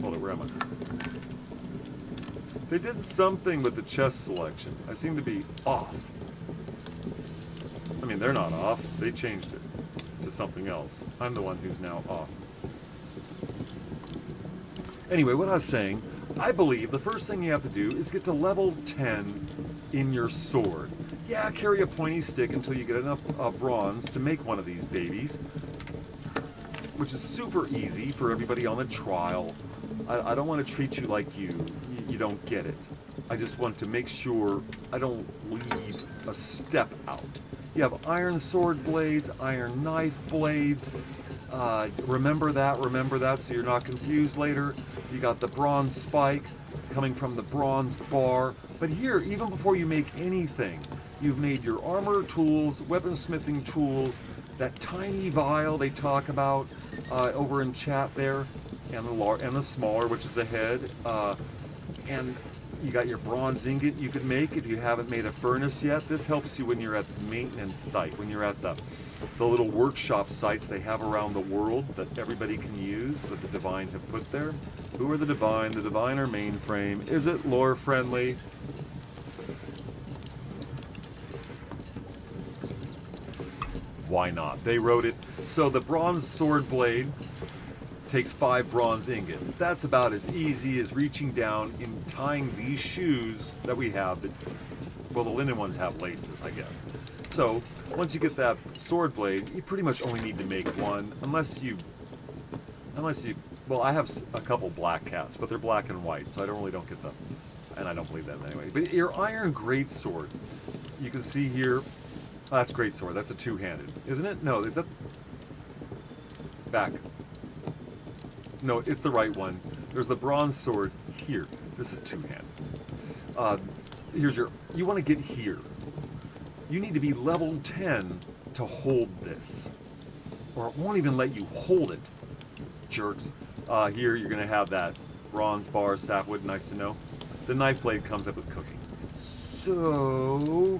Hold it, where am I? They did something with the chest selection. I seem to be off. I mean, they're not off. They changed it to something else. I'm the one who's now off. Anyway, what I was saying, I believe the first thing you have to do is get to level 10 in your sword. Yeah, carry a pointy stick until you get enough bronze to make one of these babies, which is super easy for everybody on the trial. I don't want to treat you like you don't get it. I just want to make sure I don't leave a step out. You have iron sword blades, iron knife blades. Remember that so you're not confused later. You got the bronze spike coming from the bronze bar. But here, even before you make anything, you've made your armor tools, weaponsmithing tools, that tiny vial they talk about over in chat there, and the smaller, which is ahead. And you got your bronze ingot you could make if you haven't made a furnace yet. This helps you when you're at the maintenance site, when you're at the little workshop sites they have around the world that everybody can use, that the Divine have put there. Who are the Divine? The Divine are mainframe. Is it lore friendly? Why not? They wrote it. So the bronze sword blade takes 5 bronze ingot. That's about as easy as reaching down and tying these shoes that we have. Well, the linen ones have laces, I guess. So once you get that sword blade, you pretty much only need to make one, unless you. Well, I have a couple black cats, but they're black and white, so I don't get them, and I don't believe them anyway. But your iron greatsword, you can see here. Oh, that's greatsword. That's a two-handed, isn't it? No, is that back? No, it's the right one. There's the bronze sword here. This is two-handed. Here's your. You want to get here. You need to be level 10 to hold this, or it won't even let you hold it. Jerks. Here you're gonna have that bronze bar sapwood. Nice to know. The knife blade comes up with cooking. So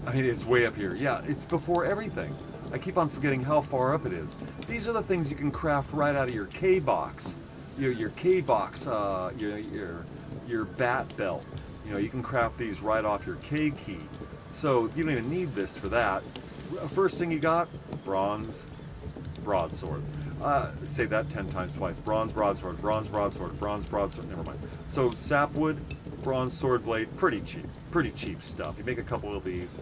I mean, it's way up here. Yeah, it's before everything. I keep on forgetting how far up it is. These are the things you can craft right out of your K-box. Your K-box, your bat belt. You know, you can craft these right off your K key. So you don't even need this for that. First thing you got, bronze broadsword. Say that 10 times twice. Bronze broadsword, bronze broadsword, bronze broadsword. Never mind. So sapwood, bronze sword blade, pretty cheap stuff. You make a couple of these,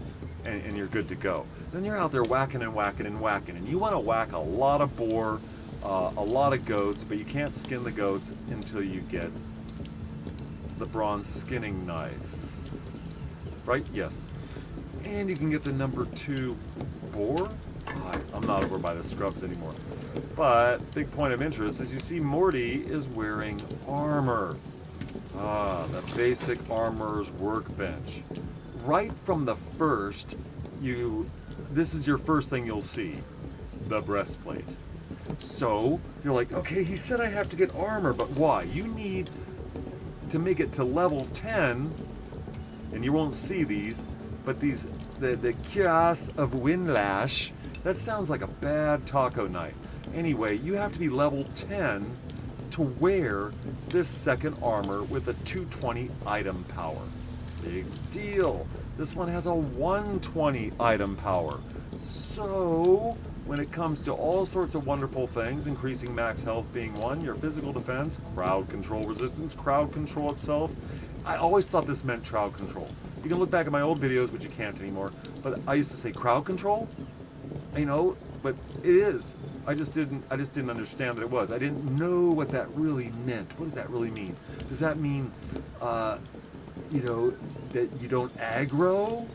and you're good to go. Then you're out there whacking and whacking and whacking, and you want to whack a lot of boar, a lot of goats, but you can't skin the goats until you get the bronze skinning knife. Right? Yes. And you can get the number 2 boar. I'm not over by the scrubs anymore. But big point of interest is you see Morty is wearing armor. The basic armorer's workbench. right from the first, this is your first thing you'll see, the breastplate. So you're like, okay, he said I have to get armor, but why? You need to make it to level 10, and you won't see these, but these, the Cuirass of Windlash, that sounds like a bad taco night. Anyway, you have to be level 10 to wear this second armor with a 220 item power. Big deal. This one has a 120 item power. So, when it comes to all sorts of wonderful things, increasing max health being one, your physical defense, crowd control resistance, crowd control itself, I always thought this meant crowd control. You can look back at my old videos, which you can't anymore, but I used to say crowd control, you know, but it is. I just didn't understand that it was. I didn't know what that really meant. What does that really mean? Does that mean, you know, that you don't aggro?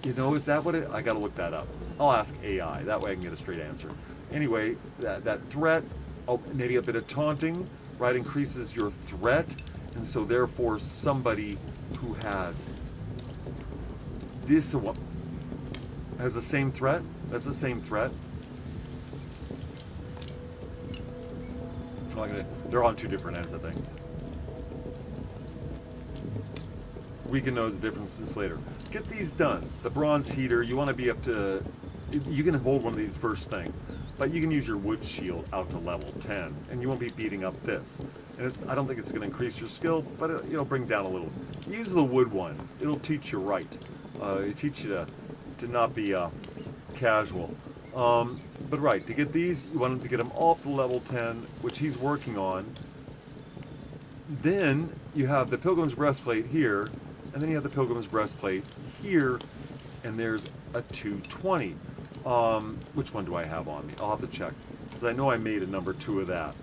You know, is that what it, I gotta look that up. I'll ask AI, that way I can get a straight answer. Anyway, that threat, oh, maybe a bit of taunting, right, increases your threat, and so therefore somebody who has this has the same threat, that's the same threat. They're on two different ends of things. We can know the differences later. Get these done. The bronze heater, you want to be up to, you can hold one of these first thing, but you can use your wood shield out to level 10, and you won't be beating up this. And I don't think it's going to increase your skill, but it'll bring down a little. Use the wood one. It'll teach you right. It'll teach you to not be casual. But right, to get these, you want to get them all up to level 10, which he's working on. Then you have the Pilgrim's Breastplate here, and then you have the Pilgrim's Breastplate here, and there's a 220. Which one do I have on me? I'll have to check, because I know I made a number 2 of that.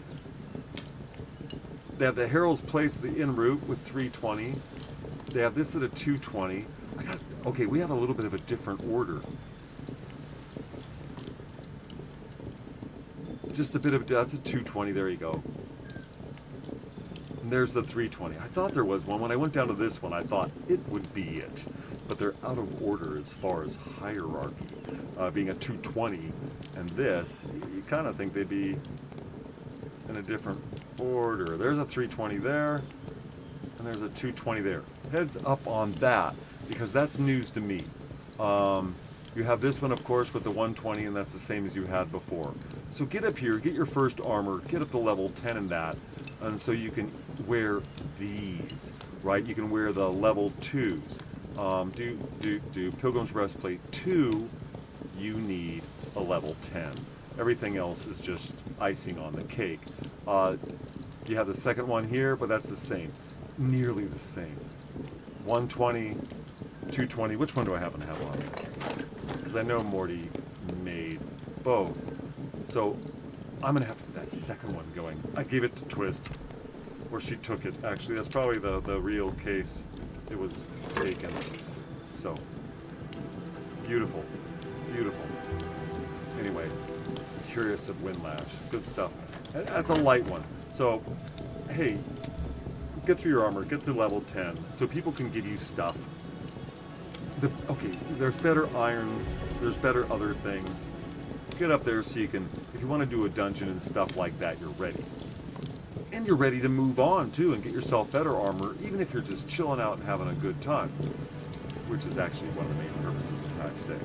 They have the Herald's Place, the en route with 320. They have this at a 220. Okay, we have a little bit of a different order. Just a bit of, that's a 220, there you go. And there's the 320. I thought there was one. When I went down to this one, I thought it would be it. But they're out of order as far as hierarchy. Being a 220 and this, you kind of think they'd be in a different order. There's a 320 there, and there's a 220 there. Heads up on that, because that's news to me. You have this one, of course, with the 120, and that's the same as you had before. So get up here, get your first armor, get up to level 10 in that, and so you can wear these, right? You can wear the level 2s. Do Pilgrim's Breastplate 2, you need a level 10. Everything else is just icing on the cake. You have the second one here, but that's the same. Nearly the same. 120, 220. Which one do I happen to have on? Because I know Morty made both. So I'm going to have to get that second one going. I gave it to Twist, or she took it. Actually, that's probably the real case. It was taken. So, beautiful. Beautiful. Anyway, Curious of Windlash. Good stuff. That's a light one. So, hey, get through your armor, get through level 10, so people can give you stuff. Okay, there's better iron, there's better other things. Get up there so you can, if you want to do a dungeon and stuff like that, you're ready. And you're ready to move on, too, and get yourself better armor, even if you're just chilling out and having a good time. Which is actually one of the main purposes of Pax Dei.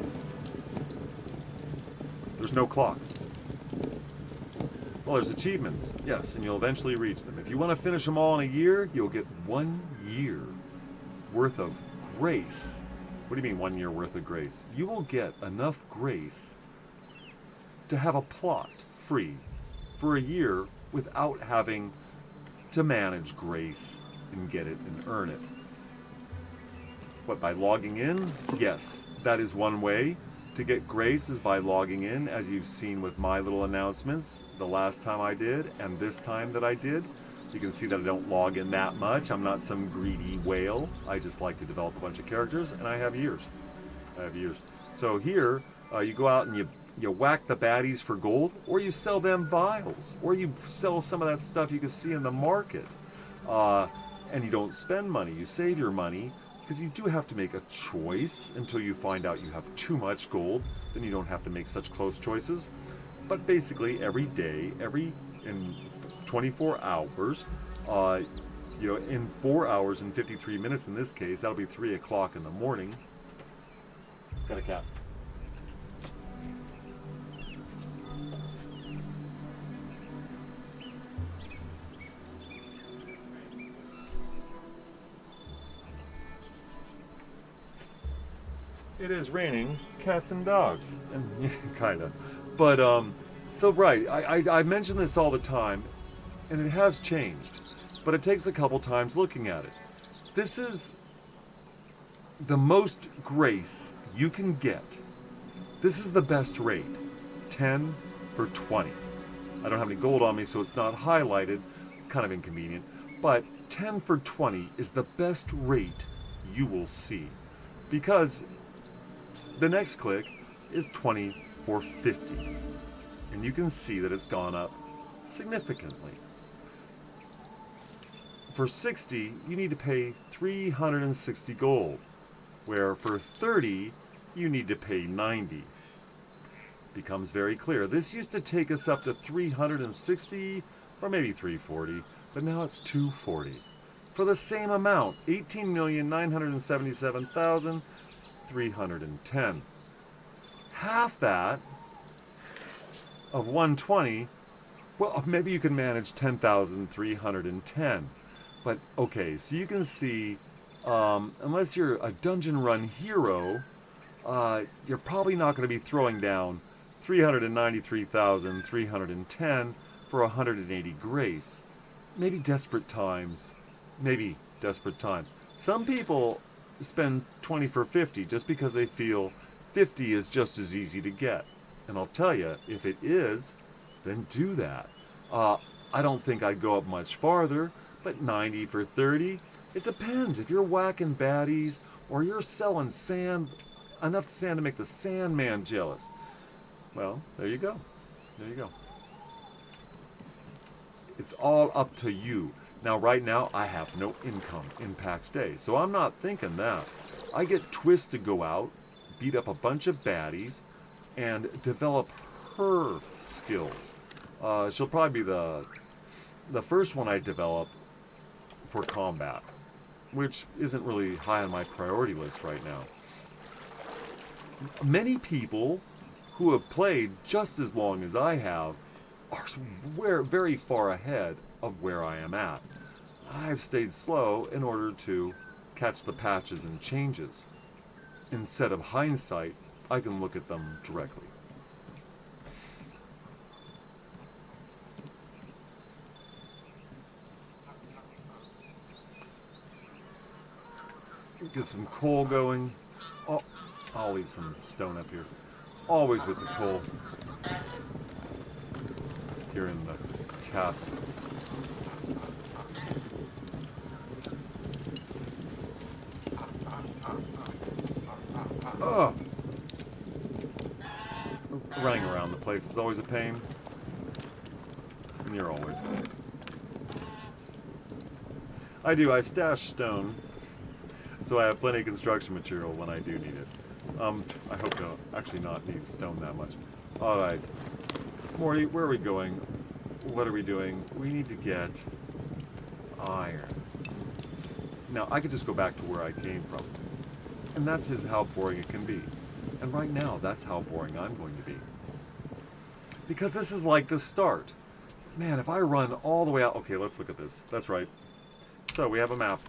There's no clocks. Well, there's achievements, yes, and you'll eventually reach them. If you want to finish them all in a year, you'll get 1 year worth of grace. What do you mean 1 year worth of grace? You will get enough grace to have a plot free for a year without having to manage grace and get it and earn it. What, by logging in? Yes, that is one way to get grace, is by logging in, as you've seen with my little announcements the last time I did and this time that I did. You can see that I don't log in that much. I'm not some greedy whale. I just like to develop a bunch of characters, and I have years. So here, you go out and you whack the baddies for gold, or you sell them vials, or you sell some of that stuff you can see in the market. And you don't spend money, you save your money, because you do have to make a choice until you find out you have too much gold. Then you don't have to make such close choices. But basically, every day, in 24 hours, in 4 hours and 53 minutes in this case, that'll be 3 o'clock in the morning. Got a cat. It is raining cats and dogs, and kinda. But so right, I mention this all the time, and it has changed, but it takes a couple times looking at it. This is the most grace you can get. This is the best rate, 10 for 20. I don't have any gold on me, so it's not highlighted, kind of inconvenient, but 10 for 20 is the best rate you will see, because the next click is 20 for 50, and you can see that it's gone up significantly. For 60, you need to pay 360 gold, where for 30, you need to pay 90. Becomes very clear. This used to take us up to 360 or maybe 340, but now it's 240. For the same amount, 18,977,310. Half that of 120, well, maybe you can manage 10,310. But okay, so you can see, unless you're a dungeon run hero, you're probably not going to be throwing down 393,310 for 180 grace. Maybe desperate times. Some people spend 20 for 50 just because they feel 50 is just as easy to get. And I'll tell you, if it is, then do that. I don't think I'd go up much farther, but 90 for 30, it depends. If you're whacking baddies or you're selling sand, enough sand to make the Sandman jealous, well, there you go. It's all up to you. Now, right now, I have no income in Pax Dei, so I'm not thinking that. I get Twist to go out, beat up a bunch of baddies, and develop her skills. She'll probably be the first one I develop for combat, which isn't really high on my priority list right now. Many people who have played just as long as I have are very far ahead of where I am at. I've stayed slow in order to catch the patches and changes. Instead of hindsight, I can look at them directly. Get some coal going. Oh, I'll leave some stone up here. Always with the coal. Hearing the cats. Oh! Running around the place is always a pain. And you're always. I stash stone, so I have plenty of construction material when I do need it. I hope to actually not need stone that much. Alright. Morty, where are we going? What are we doing? We need to get iron. Now, I could just go back to where I came from. And that's how boring it can be. And right now, that's how boring I'm going to be. Because this is like the start. Man, if I run all the way out... Okay, let's look at this. That's right. So, we have a map.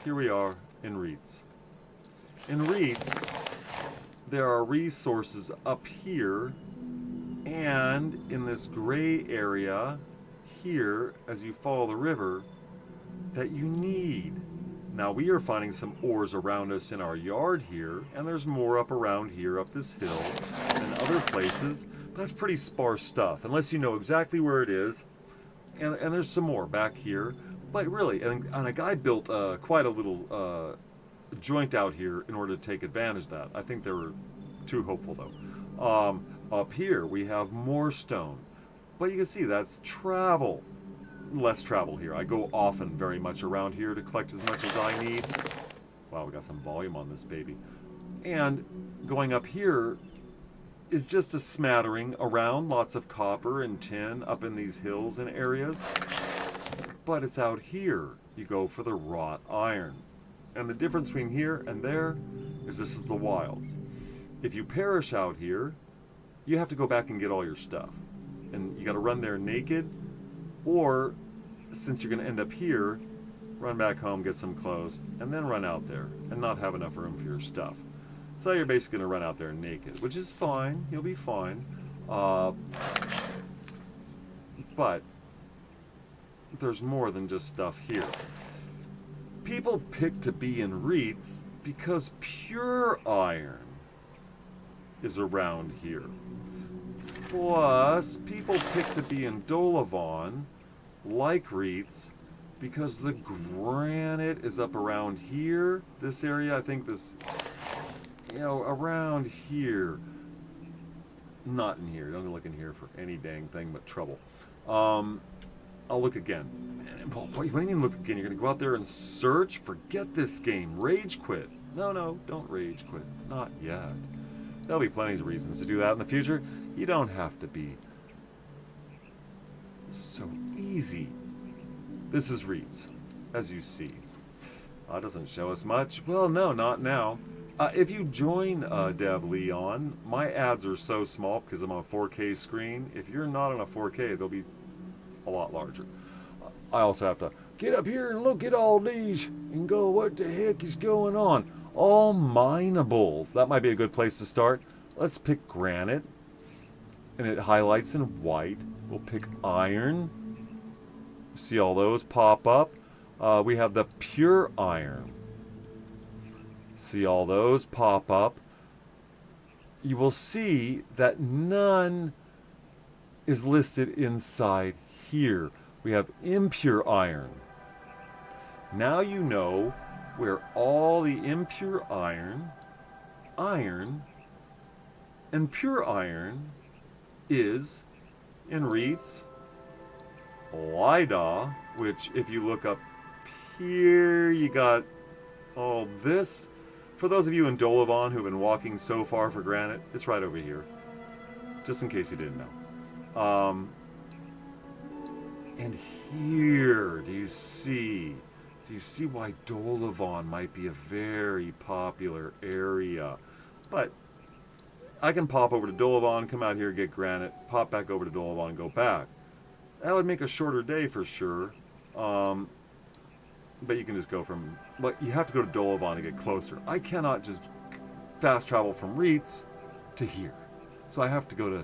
Here we are in Reeds. In Reeds, there are resources up here and in this gray area here as you follow the river that you need. Now we are finding some ores around us in our yard here, and there's more up around here up this hill and other places, but that's pretty sparse stuff unless you know exactly where it is. And there's some more back here, but really, and a guy built quite a little joint out here in order to take advantage of that. I think they were too hopeful though. Up here we have more stone, but you can see that's travel. less travel here. I go often very much around here to collect as much as I need. Wow, we got some volume on this baby. And going up here is just a smattering around, lots of copper and tin up in these hills and areas. But it's out here you go for the wrought iron. And the difference between here and there is this is the wilds. If you perish out here, you have to go back and get all your stuff. And you got to run there naked, or since you're going to end up here, run back home, get some clothes, and then run out there and not have enough room for your stuff. So you're basically going to run out there naked, which is fine. You'll be fine. But there's more than just stuff here. People pick to be in Reeds because pure iron is around here. Plus, people pick to be in Dolavan, like Reeds, because the granite is up around here. This area, I think this, around here. Not in here. Don't look in here for any dang thing but trouble. I'll look again. What do you mean look again? You're going to go out there and search? Forget this game. Rage quit. No, don't rage quit. Not yet. There'll be plenty of reasons to do that in the future. You don't have to be so easy. This is Reeds, as you see. It doesn't show us much. Well, no, not now. If you join Dev Leon, my ads are so small because I'm on a 4K screen. If you're not on a 4K, they'll be a lot larger. I also have to get up here and look at all these and go, what the heck is going on? All minables. That might be a good place to start. Let's pick granite, and it highlights in white. We'll pick iron. See all those pop up. We have the pure iron. See all those pop up. You will see that none is listed inside here. We have impure iron. Now you know where all the impure iron, and pure iron is in Reeds, Lida, which if you look up here, you got all this. For those of you in Dolavan who've been walking so far for granite, it's right over here. Just in case you didn't know. And here, do you see why Dolavan might be a very popular area? But I can pop over to Dolavan, come out here, get granite, pop back over to Dolavan, and go back. That would make a shorter day for sure. But you can just go from... But you have to go to Dolavan to get closer. I cannot just fast travel from Reeds to here. So I have to go to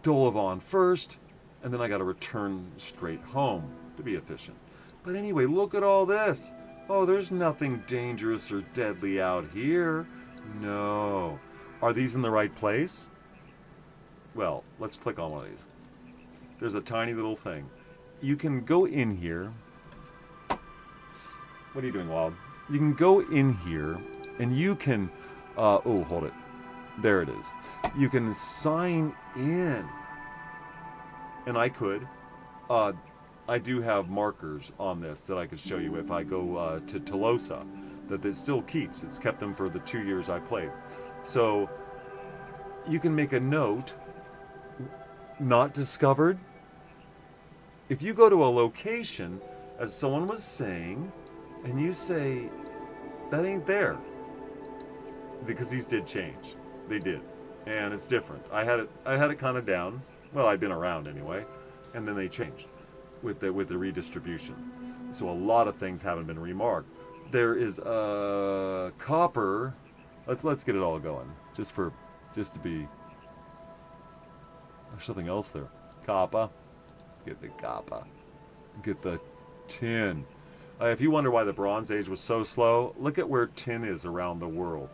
Dolavan first, and then I got to return straight home to be efficient. But anyway, look at all this. Oh, there's nothing dangerous or deadly out here. No. Are these in the right place? Well, let's click on one of these. There's a tiny little thing. You can go in here. What are you doing, Wild? You can go in here, and you can... oh, hold it. There it is. You can sign in. And I could. I do have markers on this that I could show you if I go to Tolosa. That it still keeps. It's kept them for the 2 years I played. So, you can make a note. Not discovered. If you go to a location, as someone was saying, and you say, that ain't there. Because these did change. They did. And it's different. I had it kind of down. Well, I've been around anyway. And then they changed with the redistribution. So a lot of things haven't been remarked. There is copper. Let's get it all going. Just to be. There's something else there. Copper. Get the copper. Get the tin. If you wonder why the Bronze Age was so slow, look at where tin is around the world.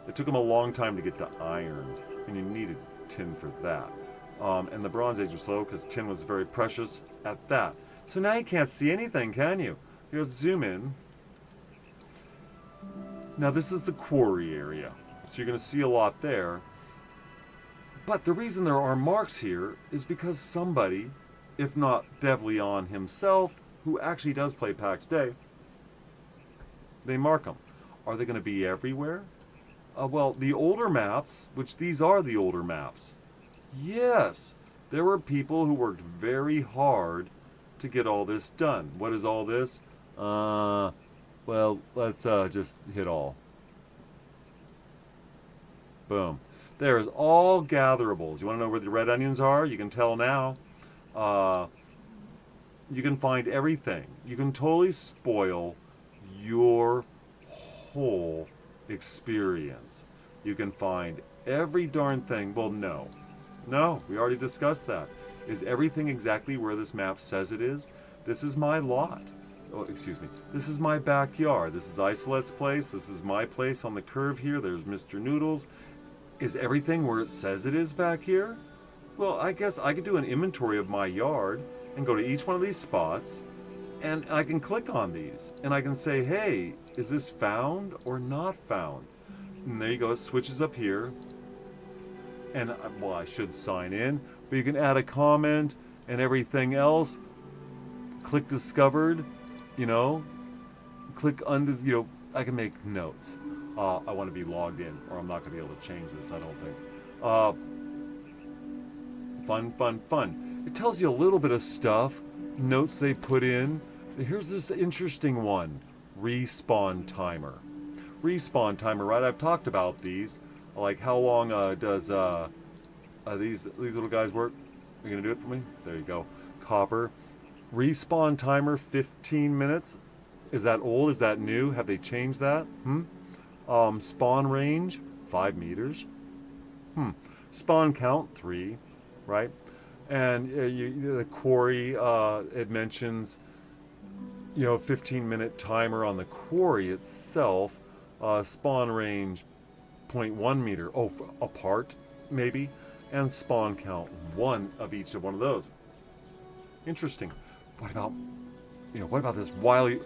It took them a long time to get to iron, and you needed tin for that. And the Bronze Age was slow because tin was very precious at that. So now you can't see anything, can you? Let's zoom in. Now this is the quarry area, so you're going to see a lot there. But the reason there are marks here is because somebody if not DevLeon himself, who actually does play Pax Dei, they mark them. Are they going to be everywhere? Well, the older maps, which these are the older maps, yes, there were people who worked very hard to get all this done. What is all this? Well, let's just hit all. Boom. There's all gatherables. You want to know where the red onions are? You can tell now. You can find everything. You can totally spoil your whole experience. You can find every darn thing. Well, no. No, we already discussed that. Is everything exactly where this map says it is? This is my lot. Oh, excuse me. This is my backyard. This is Isolet's place. This is my place on the curve here. There's Mr. Noodles. Is everything where it says it is back here? Well, I guess I could do an inventory of my yard and go to each one of these spots, and I can click on these, and I can say, hey, is this found or not found? And there you go, it switches up here. And, well, I should sign in, but you can add a comment and everything else. Click discovered, you know, click under, you know, I can make notes. I want to be logged in, or I'm not going to be able to change this, I don't think. Fun. It tells you a little bit of stuff, notes they put in. Here's this interesting one, respawn timer. Respawn timer, right? I've talked about these. Like, how long does these little guys work? Are you going to do it for me? There you go. Copper. Respawn timer, 15 minutes. Is that old? Is that new? Have they changed that? Spawn range, 5 meters. Spawn count, 3, right? And the quarry, it mentions, 15-minute timer on the quarry itself. Spawn range, 0.1 meter. Oh, apart, maybe. And spawn count, 1 of each of one of those. Interesting. What about this wily?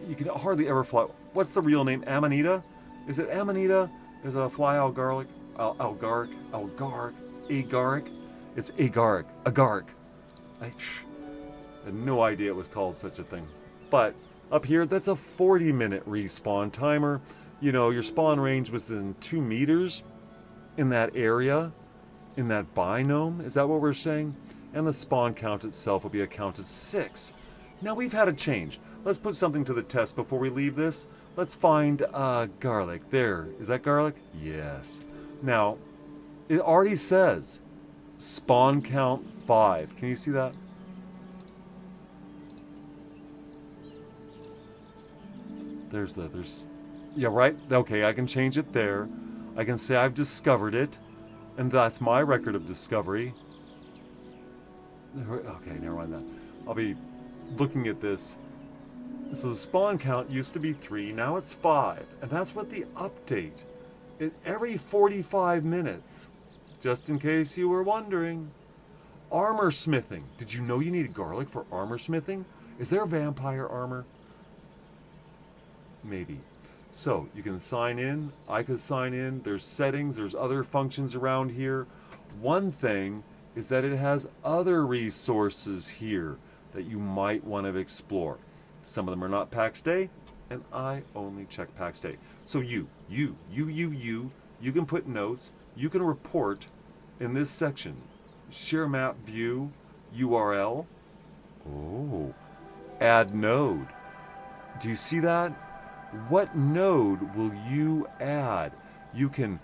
You can hardly ever fly. What's the real name? Amanita? Is it Amanita? Is it a fly algaric? Agaric? It's agaric. I had no idea it was called such a thing. But up here, that's a 40-minute respawn timer. Your spawn range was within 2 meters in that area, in that biome. Is that what we're saying? And the spawn count itself will be a count of 6. Now we've had a change. Let's put something to the test before we leave this. Let's find garlic. There. Is that garlic? Yes. Now, it already says spawn count 5. Can you see that? Yeah, right? Okay, I can change it there. I can say I've discovered it, and that's my record of discovery. Okay, never mind that. I'll be looking at this. So the spawn count used to be 3, now it's 5. And that's what the update. Every 45 minutes. Just in case you were wondering. Armor smithing. Did you know you needed garlic for armor smithing? Is there vampire armor? Maybe. So you can sign in. I could sign in. There's settings. There's other functions around here. One thing is that it has other resources here that you might want to explore. Some of them are not Pax Dei, and I only check Pax Dei. So you can put notes, you can report in this section. Share map view, URL. Oh, add node. Do you see that? What node will you add? You can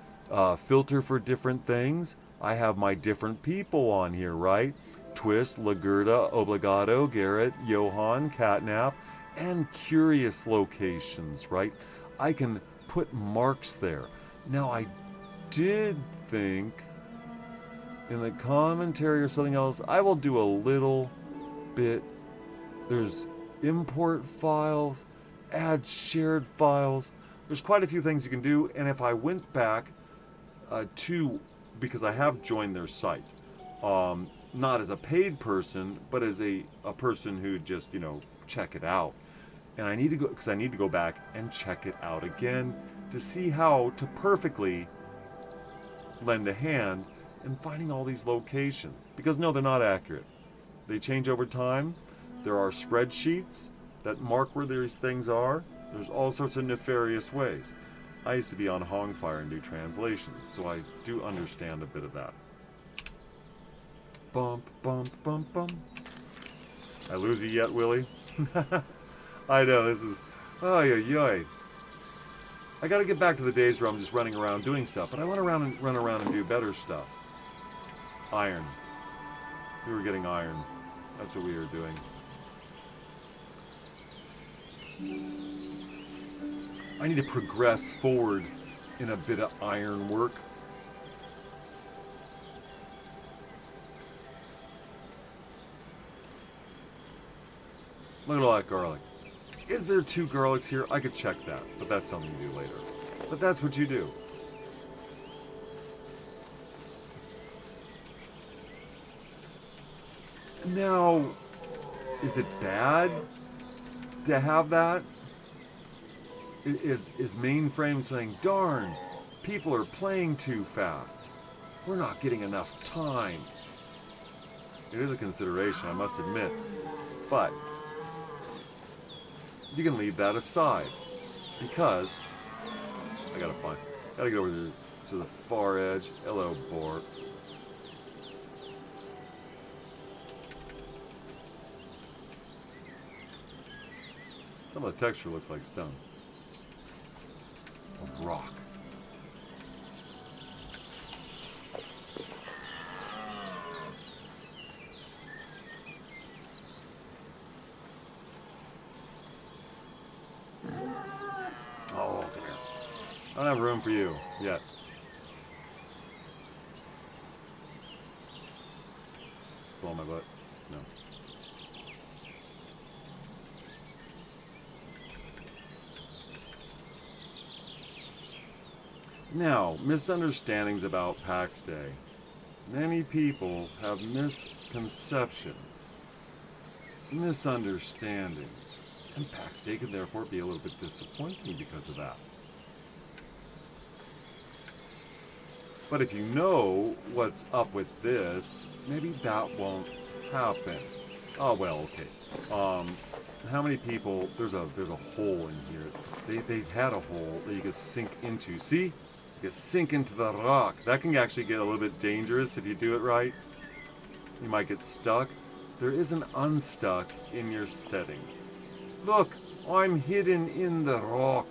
filter for different things. I have my different people on here, right? Twist, Lagerda, Obligato, Garrett, Johan, Catnap, and curious locations, right? I can put marks there. Now, I did think in the commentary or something else, I will do a little bit. There's import files, add shared files. There's quite a few things you can do, and if I went back because I have joined their site, not as a paid person, but as a person who just, check it out. And I need to go, because I need to go back and check it out again to see how to perfectly lend a hand in finding all these locations. Because no, they're not accurate. They change over time. There are spreadsheets that mark where these things are. There's all sorts of nefarious ways. I used to be on Hongfire and do translations, so I do understand a bit of that. Bump, bump, bump, bump. I lose you yet, Willie? I know, this is... Oh, yoy. I gotta get back to the days where I'm just running around doing stuff, but I want to run around and do better stuff. Iron. We were getting iron. That's what we were doing. I need to progress forward in a bit of iron work. Look at all that garlic. Is there 2 garlics here? I could check that, but that's something to do later. But that's what you do. Now, is it bad to have that? Is mainframe saying, darn, people are playing too fast. We're not getting enough time. It is a consideration, I must admit. But you can leave that aside, because I gotta get over there to the far edge. Hello, boar. Some of the texture looks like stone. Or rock. Oh, come here. I don't have room for you yet. Blow my butt. No. Now, misunderstandings about Pax Dei. Many people have misconceptions, misunderstandings, and Pax Dei can therefore be a little bit disappointing because of that. But if you know what's up with this, maybe that won't happen. Oh well, okay. How many people? There's a hole in here. They had a hole that you could sink into. See? You can sink into the rock. That can actually get a little bit dangerous if you do it right. You might get stuck. There is an unstuck in your settings. Look, I'm hidden in the rock.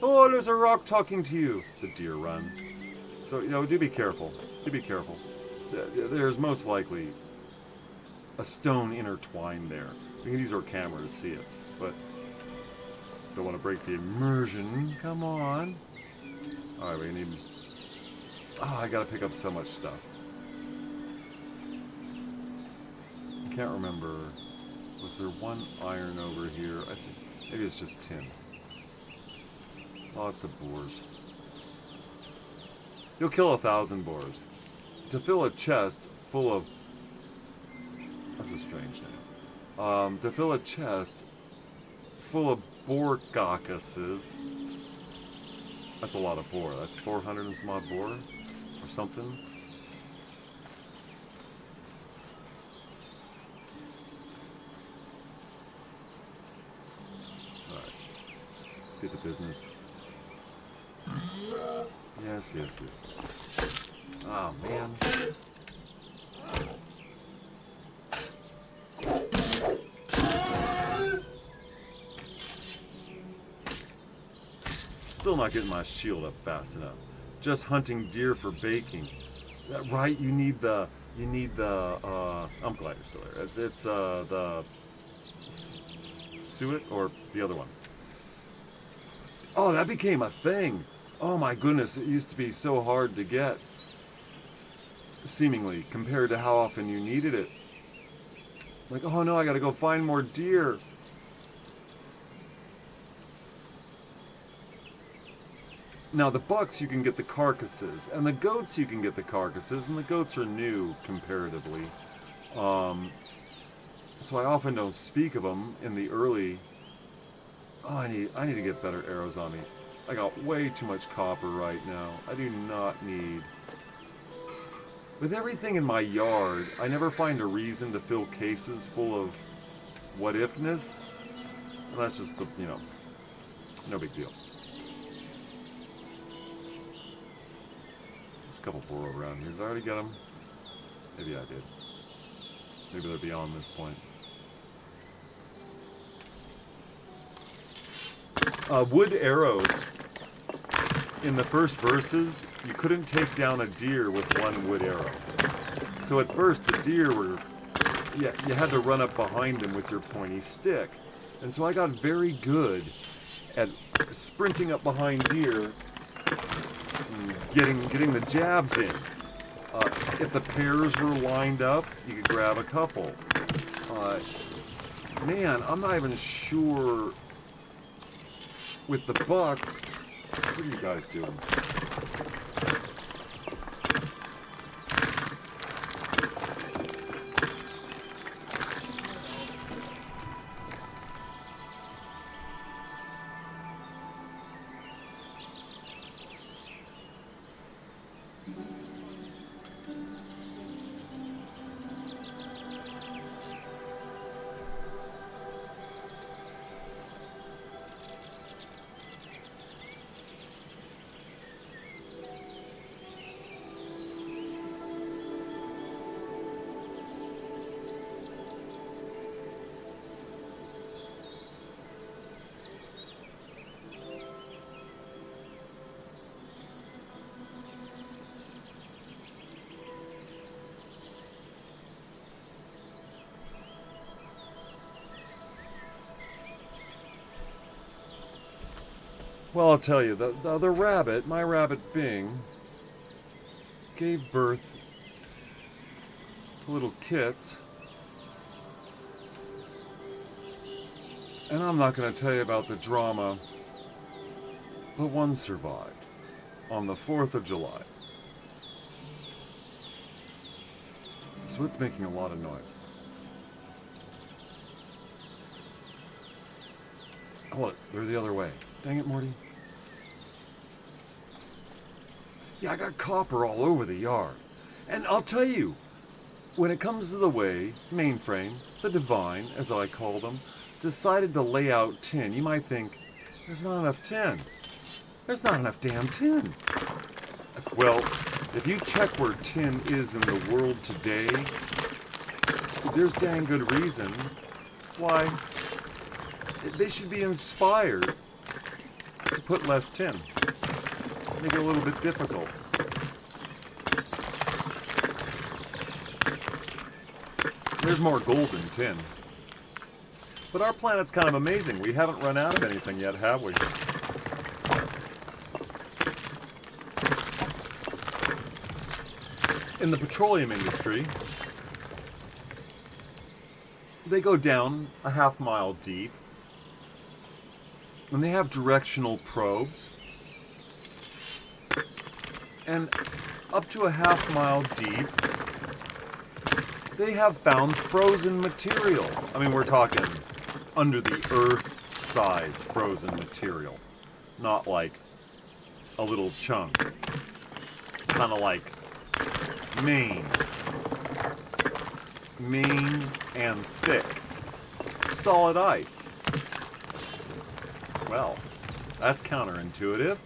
Oh, there's a rock talking to you. The deer run. So, do be careful. Do be careful. There's most likely a stone intertwined there. We can use our camera to see it, but don't want to break the immersion. Come on. Alright, we need... Oh, I gotta pick up so much stuff. I can't remember. Was there one iron over here? I think maybe it's just tin. Lots of boars. You'll kill 1,000 boars. To fill a chest full of... That's a strange name. To fill a chest full of boar carcasses... That's a lot of boar. That's 400 and some odd boar or something. Alright. Get the business. Yes, yes, yes. Oh, man. Still not getting my shield up fast enough. Just hunting deer for baking. Right, you need the, I'm glad you're still there. It's the suet or the other one. Oh, that became a thing. Oh my goodness, it used to be so hard to get. Seemingly, compared to how often you needed it. Like, oh no, I gotta go find more deer. Now the bucks you can get the carcasses, and the goats you can get the carcasses, and the goats are new comparatively. So I often don't speak of them in the early. Oh, I need to get better arrows on me. I got way too much copper right now. I do not need With everything in my yard, I never find a reason to fill cases full of what-ifness. And that's just the, no big deal. There's a couple burrow around here. Did I already get them? Maybe I did. Maybe they're beyond this point. Wood arrows. In the first verses, you couldn't take down a deer with one wood arrow. So at first, the deer were... Yeah, you had to run up behind them with your pointy stick. And so I got very good at sprinting up behind deer and getting the jabs in. If the pairs were lined up, you could grab a couple. Man, I'm not even sure with the bucks. What are you guys doing? Well, I'll tell you, the rabbit, my rabbit Bing, gave birth to little kits. And I'm not going to tell you about the drama, but one survived on the 4th of July. So it's making a lot of noise. Oh, look, they're the other way. Dang it, Morty. Yeah, I got copper all over the yard. And I'll tell you, when it comes to the way Mainframe, the Divine, as I call them, decided to lay out tin, you might think, there's not enough tin. There's not enough damn tin. Well, if you check where tin is in the world today, there's dang good reason why they should be inspired to put less tin. Make it a little bit difficult. There's more gold than tin. But our planet's kind of amazing. We haven't run out of anything yet, have we? In the petroleum industry, they go down a half-mile deep, and they have directional probes, and up to a half-mile deep, they have found frozen material. I mean, we're talking under the earth size frozen material, not like a little chunk, kind of like Maine and thick, solid ice. Well, that's counterintuitive.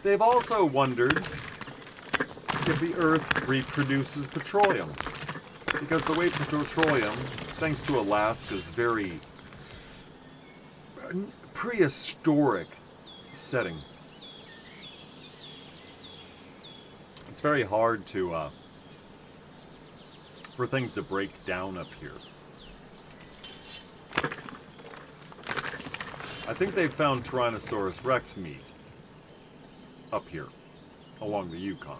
They've also wondered if the Earth reproduces petroleum, because the way petroleum, thanks to Alaska's very prehistoric setting, it's very hard to for things to break down up here. I think they've found Tyrannosaurus Rex meat up here along the Yukon.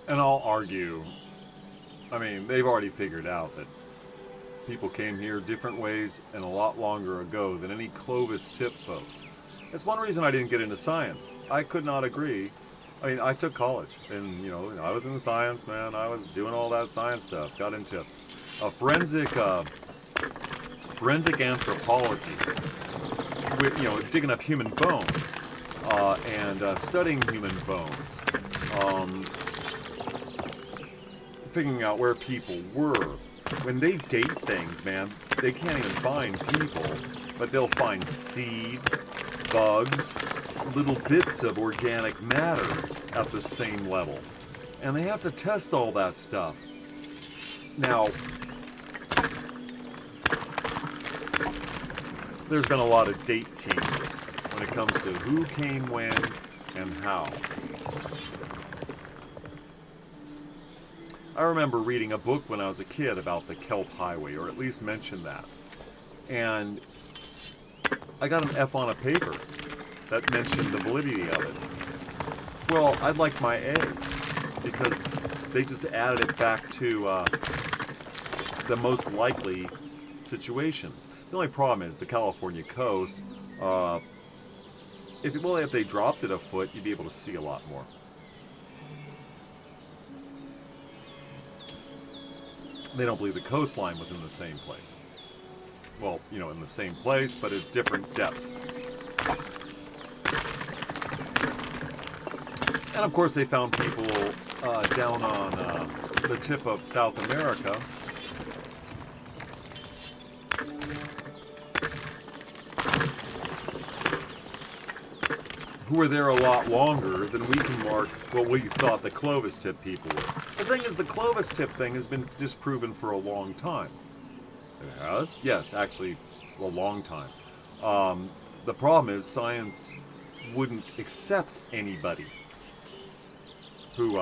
And I'll argue, I mean, they've already figured out that people came here different ways and a lot longer ago than any Clovis tip folks. That's one reason I didn't get into science. I could not agree. I mean, I took college, and, you know, I was in science, man. I was doing all that science stuff. Got into forensic anthropology, with, you know, digging up human bones. and studying human bones, figuring out where people were. When they date things, man, they can't even find people, but they'll find seed, bugs, little bits of organic matter at the same level. And they have to test all that stuff. Now, there's been a lot of date changes when it comes to who came when and how. I remember reading a book when I was a kid about the Kelp Highway, or at least mentioned that. And I got an F on a paper that mentioned the validity of it. Well, I'd like my A, because they just added it back to the most likely situation. The only problem is the California coast, if they dropped it a foot, you'd be able to see a lot more. They don't believe the coastline was in the same place. Well, you know, in the same place, but at different depths. And of course they found people down on the tip of South America who were there a lot longer than we can mark what we thought the Clovis tip people were. The thing is, the Clovis tip thing has been disproven for a long time. It has? Yes, actually, a long time. The problem is science wouldn't accept anybody who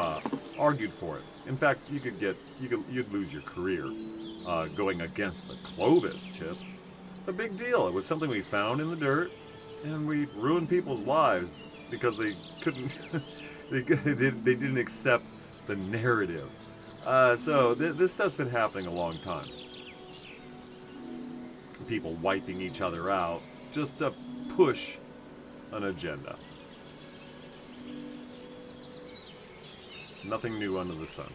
argued for it. In fact, you'd lose your career going against the Clovis tip. A big deal. It was something we found in the dirt, and we ruined people's lives because they couldn't, they didn't accept the narrative. So this stuff's been happening a long time. People wiping each other out just to push an agenda. Nothing new under the sun.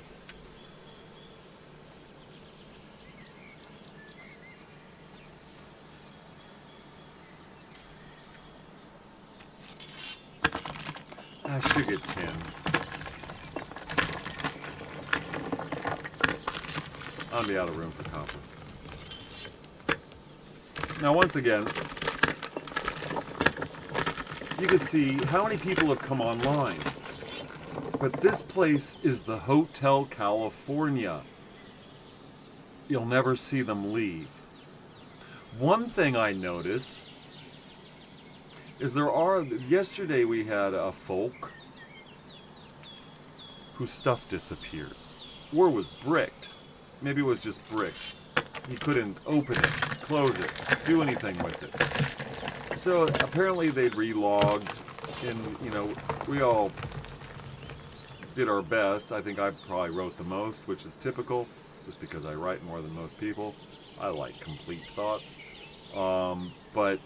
I should get 10. I'll be out of room for copper. Now, once again, you can see how many people have come online. But this place is the Hotel California. You'll never see them leave. One thing I notice is yesterday we had a folk whose stuff disappeared. Or was bricked. Maybe it was just bricked. You couldn't open it, close it, do anything with it. So apparently they'd relogged, and you know, we all did our best. I think I probably wrote the most, which is typical, just because I write more than most people. I like complete thoughts. But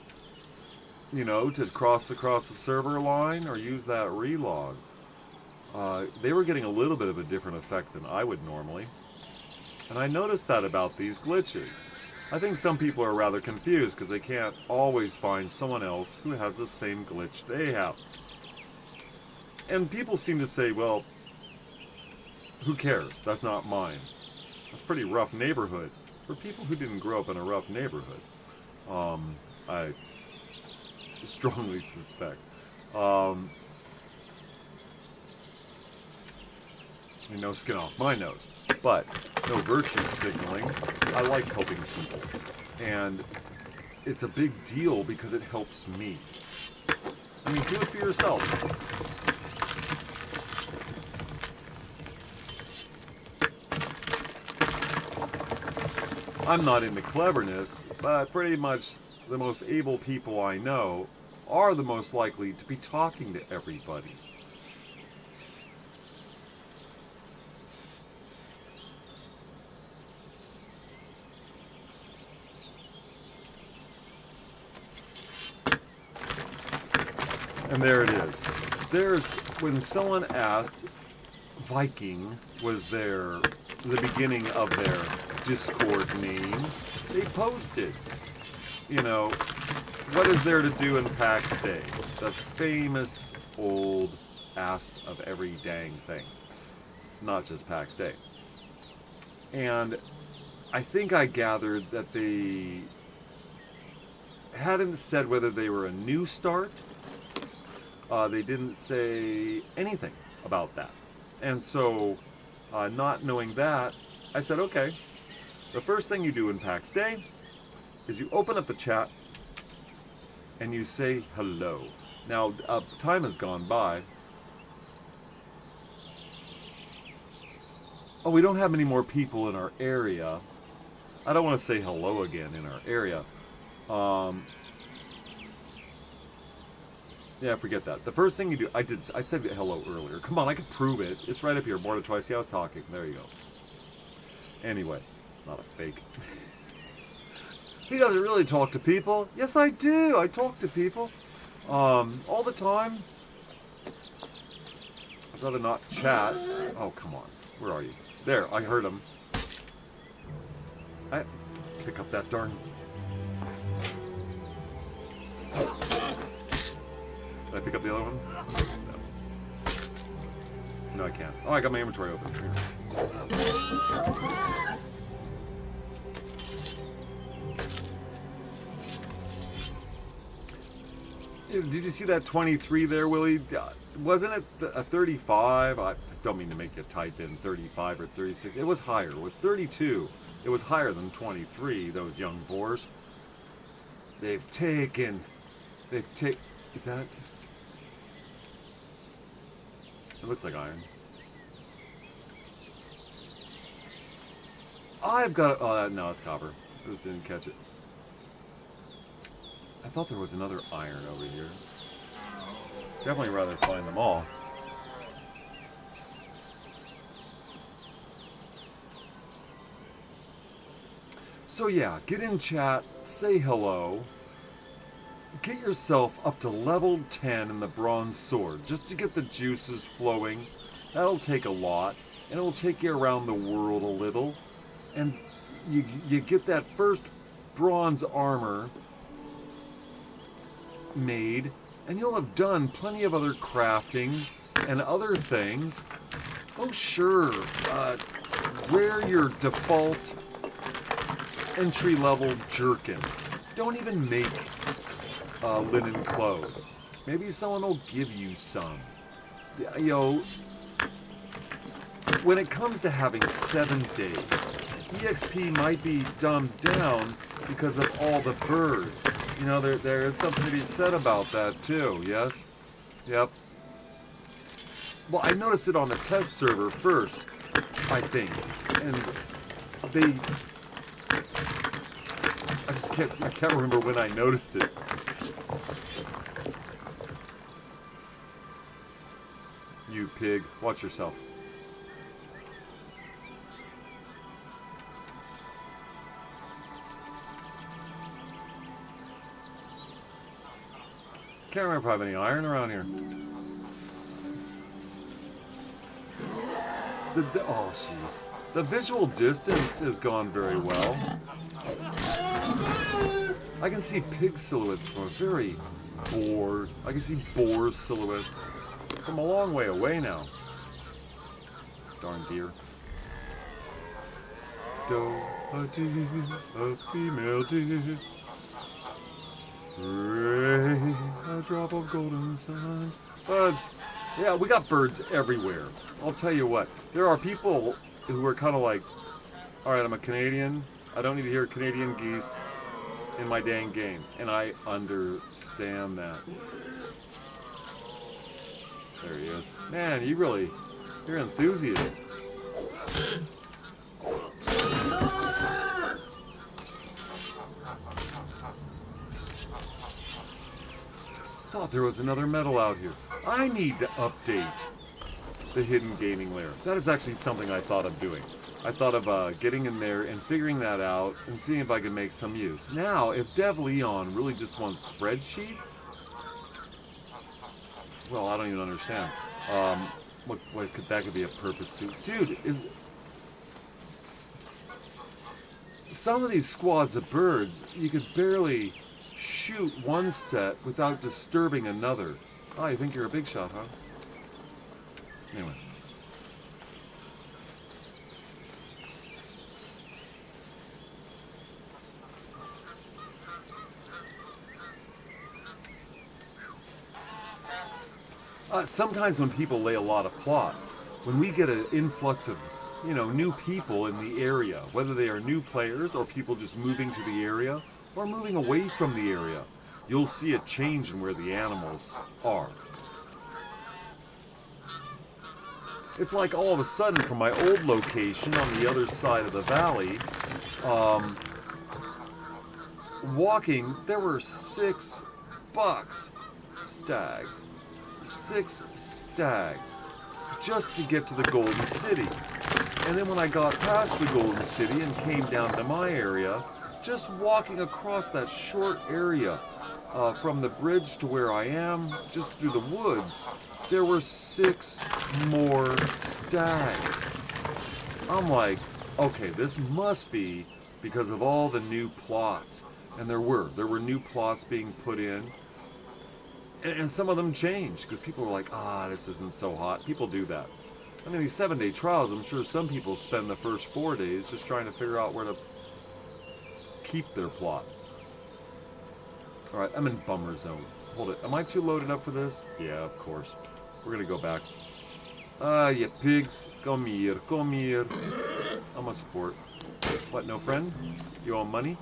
you know, to cross across the server line or use that relog, they were getting a little bit of a different effect than I would normally. And I noticed that about these glitches. I think some people are rather confused because they can't always find someone else who has the same glitch they have. And people seem to say, well, who cares? That's not mine. That's a pretty rough neighborhood. For people who didn't grow up in a rough neighborhood, I strongly suspect. No skin off my nose, but no virtue signaling. I like helping people, and it's a big deal because it helps me. I mean, do it for yourself. I'm not into cleverness, but pretty much the most able people I know are the most likely to be talking to everybody. And there it is. When someone asked, Viking was the beginning of their Discord name, they posted, you know, what is there to do in Pax Dei? The famous old ask of every dang thing. Not just Pax Dei. And I think I gathered that they hadn't said whether they were a new start. They didn't say anything about that. And so, not knowing that, I said, okay, the first thing you do in Pax Dei is you open up the chat and you say hello. Now, time has gone by. Oh, we don't have many more people in our area. I don't want to say hello again in our area. Yeah, forget that. The first thing you do, I said hello earlier. Come on, I can prove it. It's right up here. More than twice. See, I was talking. There you go. Anyway, not a fake. He doesn't really talk to people. Yes, I do. I talk to people. All the time. I'd rather not chat. Oh, come on. Where are you? There, I heard him. I pick up that darn. Did I pick up the other one? No. No, I can't. Oh, I got my inventory open. Did you see that 23 there, Willie? Wasn't it a 35? I don't mean to make you type in 35 or 36. It was higher. It was 32. It was higher than 23, those young boars. Is that it? It looks like iron. I've got no, it's copper. I just didn't catch it. I thought there was another iron over here. Definitely rather find them all. So yeah, get in chat, say hello, get yourself up to level 10 in the bronze sword, just to get the juices flowing. That'll take a lot, and it'll take you around the world a little. And you get that first bronze armor made, and you'll have done plenty of other crafting and other things. Oh sure, wear your default entry-level jerkin. Don't even make linen clothes. Maybe someone will give you some. You know, when it comes to having 7 days, EXP might be dumbed down because of all the birds. You know, there is something to be said about that too, yes? Yep. Well, I noticed it on the test server first, I think. And I can't remember when I noticed it. You pig, watch yourself. Can't remember if I have any iron around here. Oh, jeez. The visual distance has gone very well. I can see pig silhouettes from a very boar. I can see boar silhouettes from a long way away now. Darn deer. Doe, a deer, a female deer. Rain, a drop of golden sun. Birds. Yeah, we got birds everywhere. I'll tell you what. There are people who are kind of like, alright, I'm a Canadian. I don't need to hear Canadian geese in my dang game. And I understand that. There he is. Man, you're an enthusiast. Thought there was another metal out here. I need to update the hidden gaming lair. That is actually something I thought of doing. I thought of getting in there and figuring that out and seeing if I could make some use. Now, if Dev Leon really just wants spreadsheets, well, I don't even understand. What could that could be a purpose to? Dude, some of these squads of birds, you could barely shoot one set without disturbing another. Oh, you think you're a big shot, huh? Anyway. Sometimes when people lay a lot of plots, when we get an influx of, new people in the area, whether they are new players or people just moving to the area or moving away from the area, you'll see a change in where the animals are. It's like all of a sudden from my old location on the other side of the valley, walking, there were 6 bucks, stags. 6 stags just to get to the Golden City. And then when I got past the Golden City and came down to my area, just walking across that short area from the bridge to where I am, just through the woods, there were 6 more stags. I'm like, okay, this must be because of all the new plots. And there were new plots being put in. And some of them changed because people were like, this isn't so hot. People do that. I mean, these 7-day trials, I'm sure some people spend the first 4 days just trying to figure out where to keep their plot. All right, I'm in bummer zone. Hold it. Am I too loaded up for this? Yeah, of course. We're going to go back. You pigs. Come here. Come here. I'm a sport. What, no friend? You want money?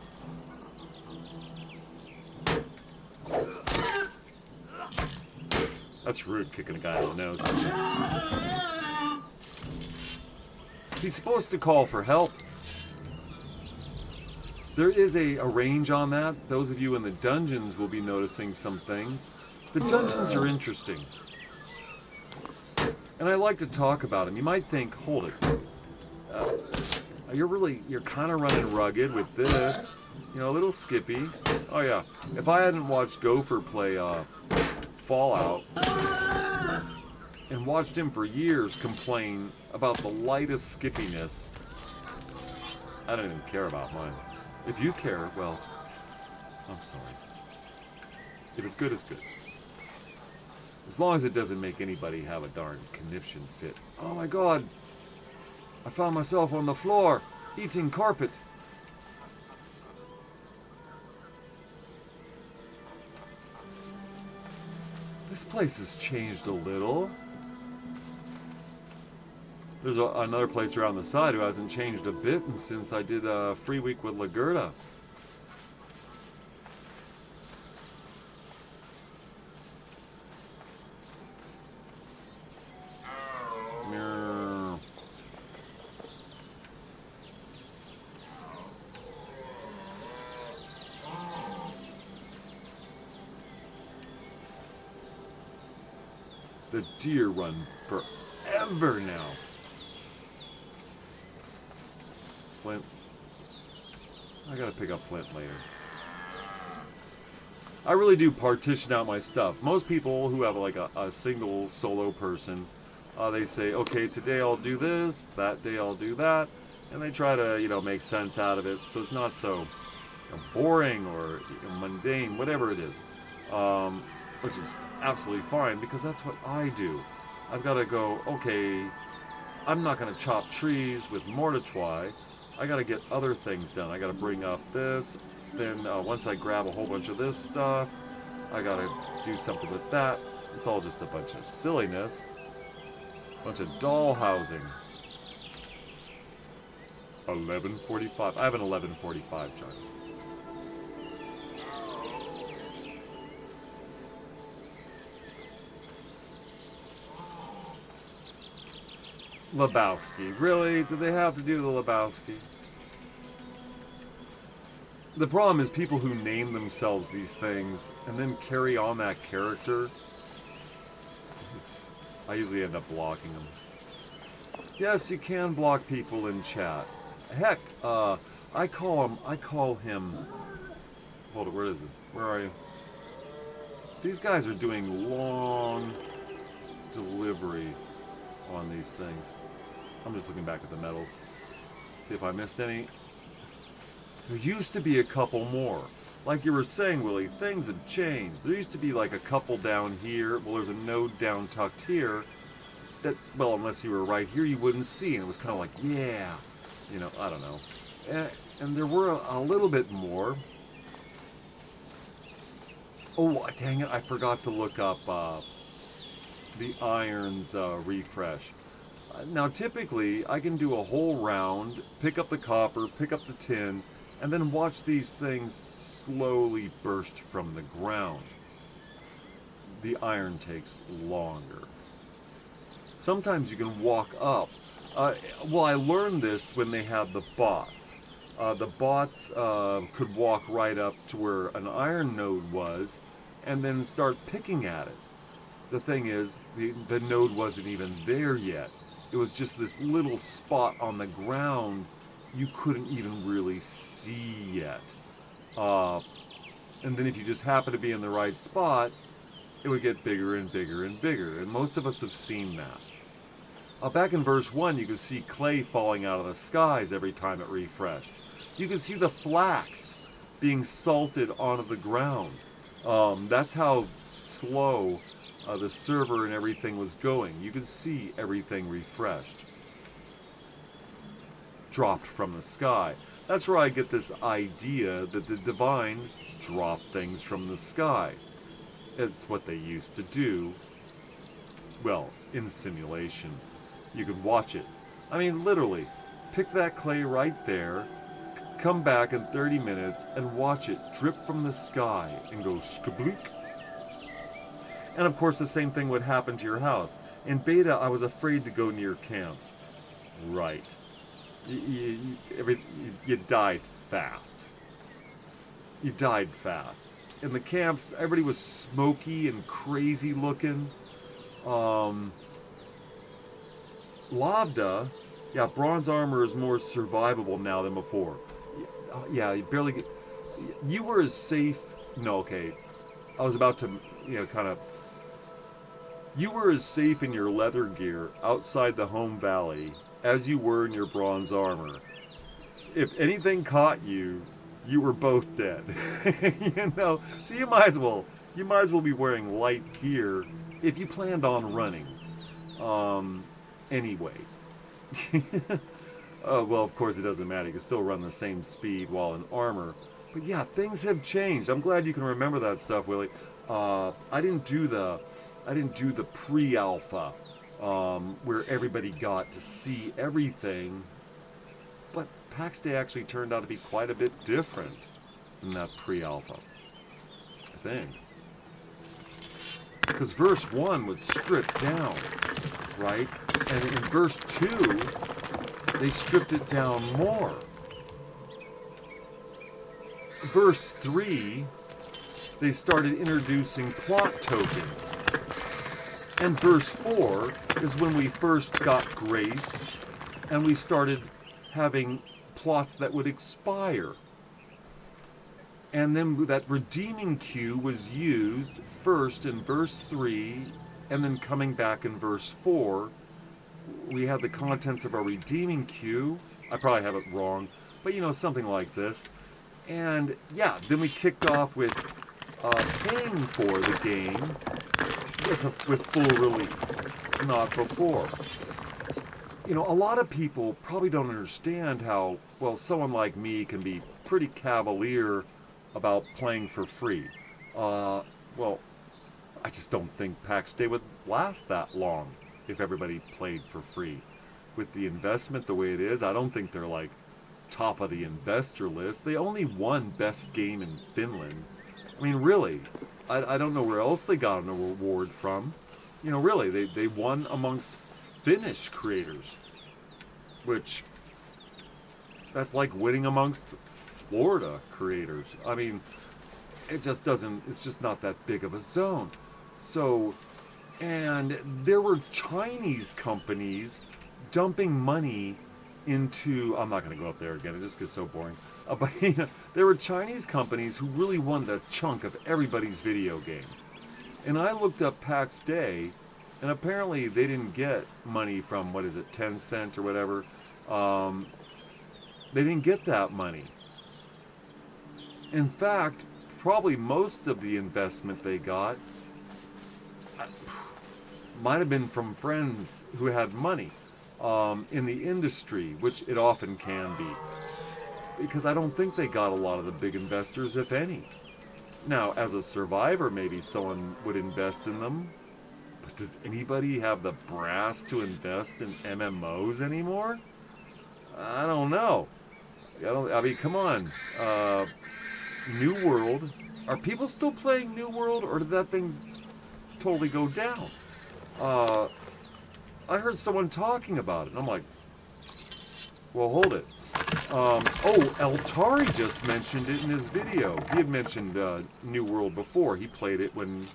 That's rude, kicking a guy in the nose. He's supposed to call for help. There is a range on that. Those of you in the dungeons will be noticing some things. The dungeons are interesting. And I like to talk about them. You might think, hold it. You're kind of running rugged with this. A little skippy. Oh yeah. If I hadn't watched Gopher play Fallout and watched him for years complain about the lightest skippiness, I don't even care about mine. If you care, well, I'm sorry. If it's good, it's good. As long as it doesn't make anybody have a darn conniption fit. Oh my god, I found myself on the floor eating carpet. This place has changed a little. There's another place around the side who hasn't changed a bit since I did a free week with Lagerta. The deer run forever now. Flint. I gotta pick up Flint later. I really do partition out my stuff. Most people who have like a single solo person, they say, okay, today I'll do this, that day I'll do that, and they try to, make sense out of it so it's not so boring or mundane, whatever it is, which is absolutely fine because that's what I do. I've got to go, okay, I'm not going to chop trees with mortitoi. I got to get other things done. I got to bring up this. Then once I grab a whole bunch of this stuff, I got to do something with that. It's all just a bunch of silliness. A bunch of doll housing. 11:45. I have an 11:45 chart. Lebowski. Really? Did they have to do the Lebowski? The problem is people who name themselves these things and then carry on that character. I usually end up blocking them. Yes, you can block people in chat. Heck, I call him. Hold it. Where is it? Where are you? These guys are doing long delivery on these things. I'm just looking back at the medals. See if I missed any. There used to be a couple more. like you were saying, Willie, things have changed. There used to be like a couple down here. Well, there's a node down tucked here that, well, unless you were right here, you wouldn't see. And it was kind of like, yeah, I don't know. And there were a little bit more. Oh, dang it, I forgot to look up the irons refresh. Now, typically, I can do a whole round, pick up the copper, pick up the tin, and then watch these things slowly burst from the ground. The iron takes longer. Sometimes you can walk up. Well, I learned this when they had the bots. The bots could walk right up to where an iron node was and then start picking at it. The thing is, the node wasn't even there yet. It was just this little spot on the ground you couldn't even really see yet. And then if you just happen to be in the right spot, it would get bigger and bigger and bigger. And most of us have seen that. Back in verse 1, you could see clay falling out of the skies every time it refreshed. You could see the flax being salted onto the ground. That's how slow the server and everything was going. You could see everything refreshed, dropped from the sky. That's where I get this idea that the divine dropped things from the sky. It's what they used to do, well, in simulation. You could watch it. I mean, literally, pick that clay right there, come back in 30 minutes and watch it drip from the sky and go skablook. And of course, the same thing would happen to your house. In beta, I was afraid to go near camps. Right. You died fast. You died fast. In the camps, everybody was smoky and crazy looking. Lavda, yeah, bronze armor is more survivable now than before. Yeah, you barely get... You were as safe... No, okay. I was about to, kind of... You were as safe in your leather gear outside the home valley as you were in your bronze armor. If anything caught you, you were both dead. So you might as well be wearing light gear if you planned on running. Anyway. Well, of course it doesn't matter. You can still run the same speed while in armor. But yeah, things have changed. I'm glad you can remember that stuff, Willie. I didn't do the pre-alpha, where everybody got to see everything. But Pax Dei actually turned out to be quite a bit different than that pre-alpha, I think. Because verse 1 was stripped down, right? And in verse 2, they stripped it down more. Verse 3, they started introducing plot tokens. And verse 4 is when we first got grace and we started having plots that would expire. And then that redeeming queue was used first in verse 3 and then coming back in verse 4. We had the contents of our redeeming queue. I probably have it wrong, but something like this. And yeah, then we kicked off with paying for the game with full release, not before. A lot of people probably don't understand how, well, someone like me can be pretty cavalier about playing for free. Well, I just don't think Pax Dei would last that long if everybody played for free. With the investment the way it is, I don't think they're like top of the investor list. They only won best game in Finland. I mean, really, I don't know where else they got an award from. Really, they won amongst Finnish creators, which that's like winning amongst Florida creators. I mean, it's just not that big of a zone. So, and there were Chinese companies dumping money into, I'm not going to go up there again, it just gets so boring. But there were Chinese companies who really wanted a chunk of everybody's video game. And I looked up Pax Dei, and apparently they didn't get money from, 10 cent or whatever. They didn't get that money. In fact, probably most of the investment they got might have been from friends who had money in the industry, which it often can be. Because I don't think they got a lot of the big investors, if any. Now, as a survivor, maybe someone would invest in them. But does anybody have the brass to invest in MMOs anymore? I don't know. I mean, come on. New World. Are people still playing New World, or did that thing totally go down? I heard someone talking about it, and I'm like, well, hold it. Altari just mentioned it in his video. He had mentioned New World before. He played it when,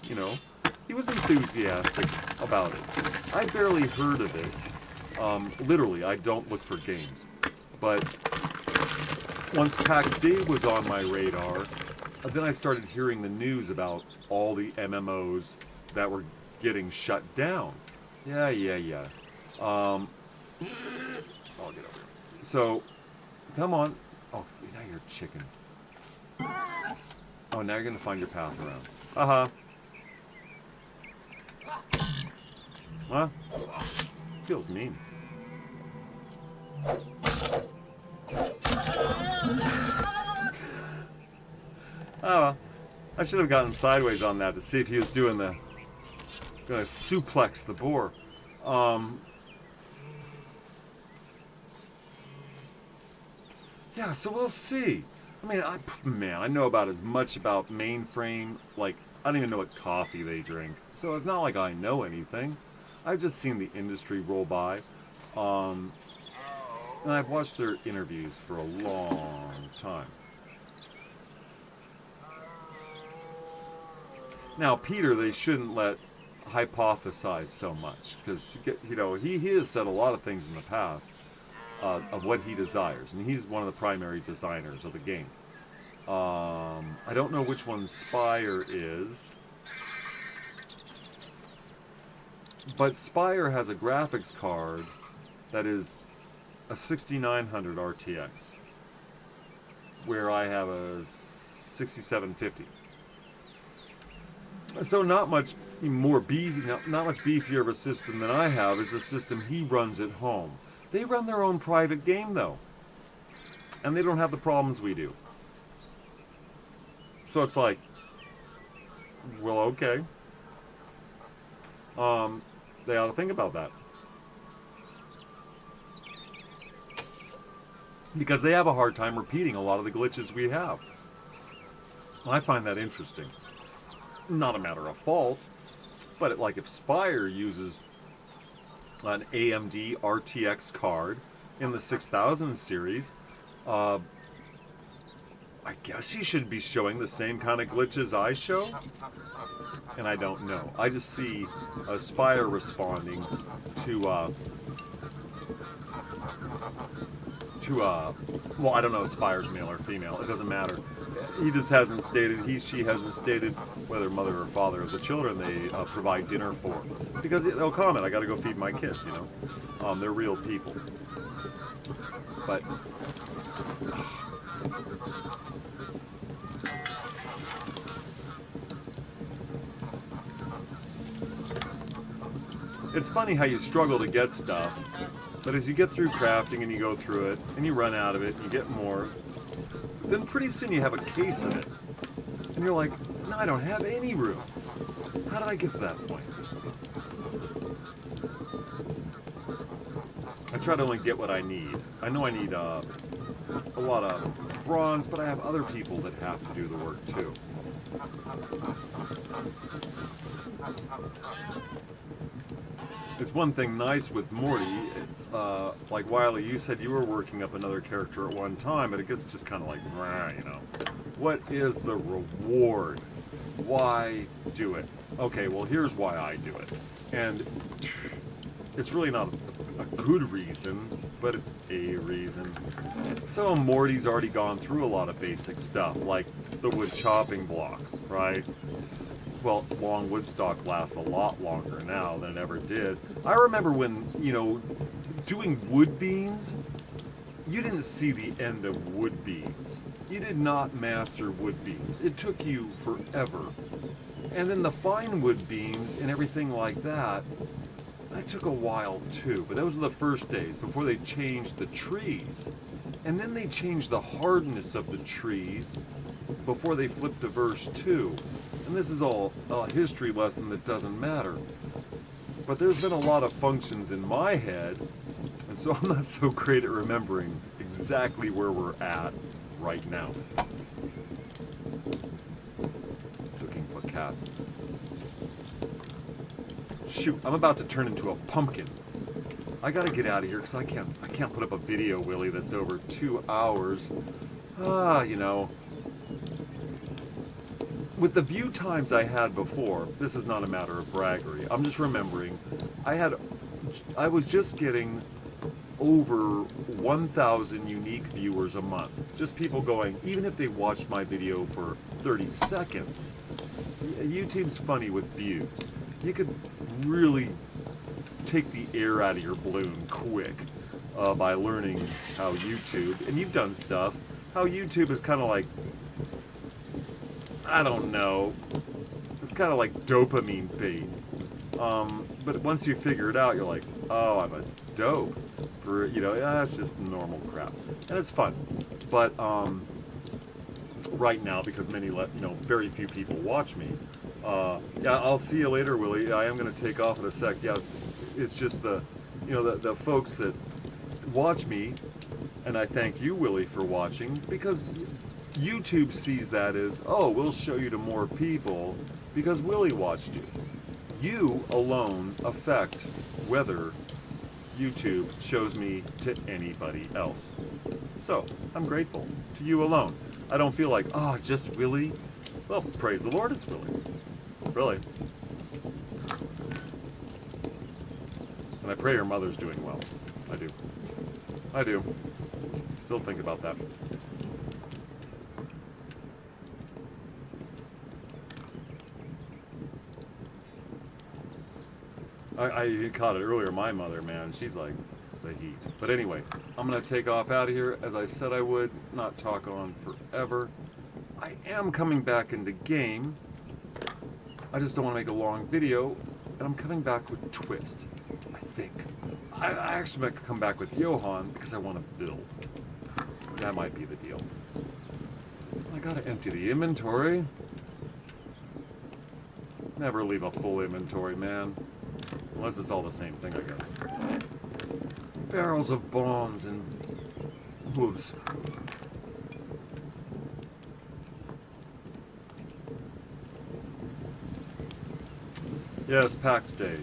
he was enthusiastic about it. I barely heard of it. Literally, I don't look for games. But once Pax Dei was on my radar, then I started hearing the news about all the MMOs that were getting shut down. Yeah. I'll get over it. So, come on. Oh, now you're a chicken. Oh, now you're going to find your path around. Uh-huh. Huh? Feels mean. Oh, well. I should have gotten sideways on that to see if he was doing the... Gonna suplex the boar. Yeah, so we'll see. I mean, I know about as much about mainframe, like, I don't even know what coffee they drink. So it's not like I know anything. I've just seen the industry roll by. And I've watched their interviews for a long time. Now, Peter, they shouldn't let hypothesize so much, because he has said a lot of things in the past of what he desires, and he's one of the primary designers of the game. I don't know which one Spire is, but Spire has a graphics card that is a 6900 RTX, where I have a 6750. So not much more not much beefier of a system than I have is the system he runs at home. They run their own private game though, and they don't have the problems we do. So it's like, well, okay. They ought to think about that, because they have a hard time repeating a lot of the glitches we have. I find that interesting. Not a matter of fault, but like if Spire uses an AMD RTX card in the 6000 series, I guess he should be showing the same kind of glitches I show, and I don't know. I just see Spire responding to well, I don't know if Spire's male or female, it doesn't matter. He just hasn't stated, she hasn't stated whether mother or father of the children they provide dinner for. Because they'll comment, I gotta go feed my kids, they're real people. But, it's funny how you struggle to get stuff, but as you get through crafting and you go through it, and you run out of it, and you get more, then pretty soon you have a case of it. And you're like, no, I don't have any room. How did I get to that point? I try to only get what I need. I know I need a lot of bronze, but I have other people that have to do the work too. It's one thing nice with Morty, like Wiley, you said you were working up another character at one time, but it gets just kind of like, what is the reward? Why do it? Okay, well, here's why I do it. And it's really not a good reason, but it's a reason. So Morty's already gone through a lot of basic stuff, like the wood chopping block, right? Well, long wood stock lasts a lot longer now than it ever did. I remember when, doing wood beams you didn't see the end of wood beams. You did not master wood beams. It took you forever. And then the fine wood beams and everything like that, that took a while too. But those were the first days before they changed the trees. And then they changed the hardness of the trees before they flipped to verse 2. And this is all a history lesson that doesn't matter. But there's been a lot of functions in my head, and so I'm not so great at remembering exactly where we're at right now. Looking for cats. Shoot, I'm about to turn into a pumpkin. I gotta get out of here because I can't put up a video, Willie, that's over 2 hours. You know. With the view times I had before, this is not a matter of braggery. I'm just remembering, I was just getting over 1,000 unique viewers a month. Just people going, even if they watched my video for 30 seconds. YouTube's funny with views. You could really take the air out of your balloon quick by learning how YouTube, and you've done stuff, how YouTube is kind of like, I don't know, it's kind of like dopamine bait. But once you figure it out, you're like, oh, I'm a dope. For, you know, it's just normal crap. And it's fun. But right now, because very few people watch me, yeah, I'll see you later, Willie. I am going to take off in a sec. Yeah, it's just the folks that watch me, and I thank you, Willie, for watching, because YouTube sees that as, oh, we'll show you to more people because Willie watched you. You alone affect whether YouTube shows me to anybody else. So, I'm grateful to you alone. I don't feel like, oh, just Willie. Well, praise the Lord, it's Willie. Really. And I pray your mother's doing well. I do. I do. Still think about that. I caught it earlier. My mother, man, she's like the heat. But anyway, I'm going to take off out of here. As I said I would, not talk on forever. I am coming back into game. I just don't want to make a long video. And I'm coming back with Twist, I think. I actually might come back with Johan because I want to build. That might be the deal. I got to empty the inventory. Never leave a full inventory, man. Unless it's all the same thing, I guess. Barrels of bombs and booze. Yes, Pax Dei.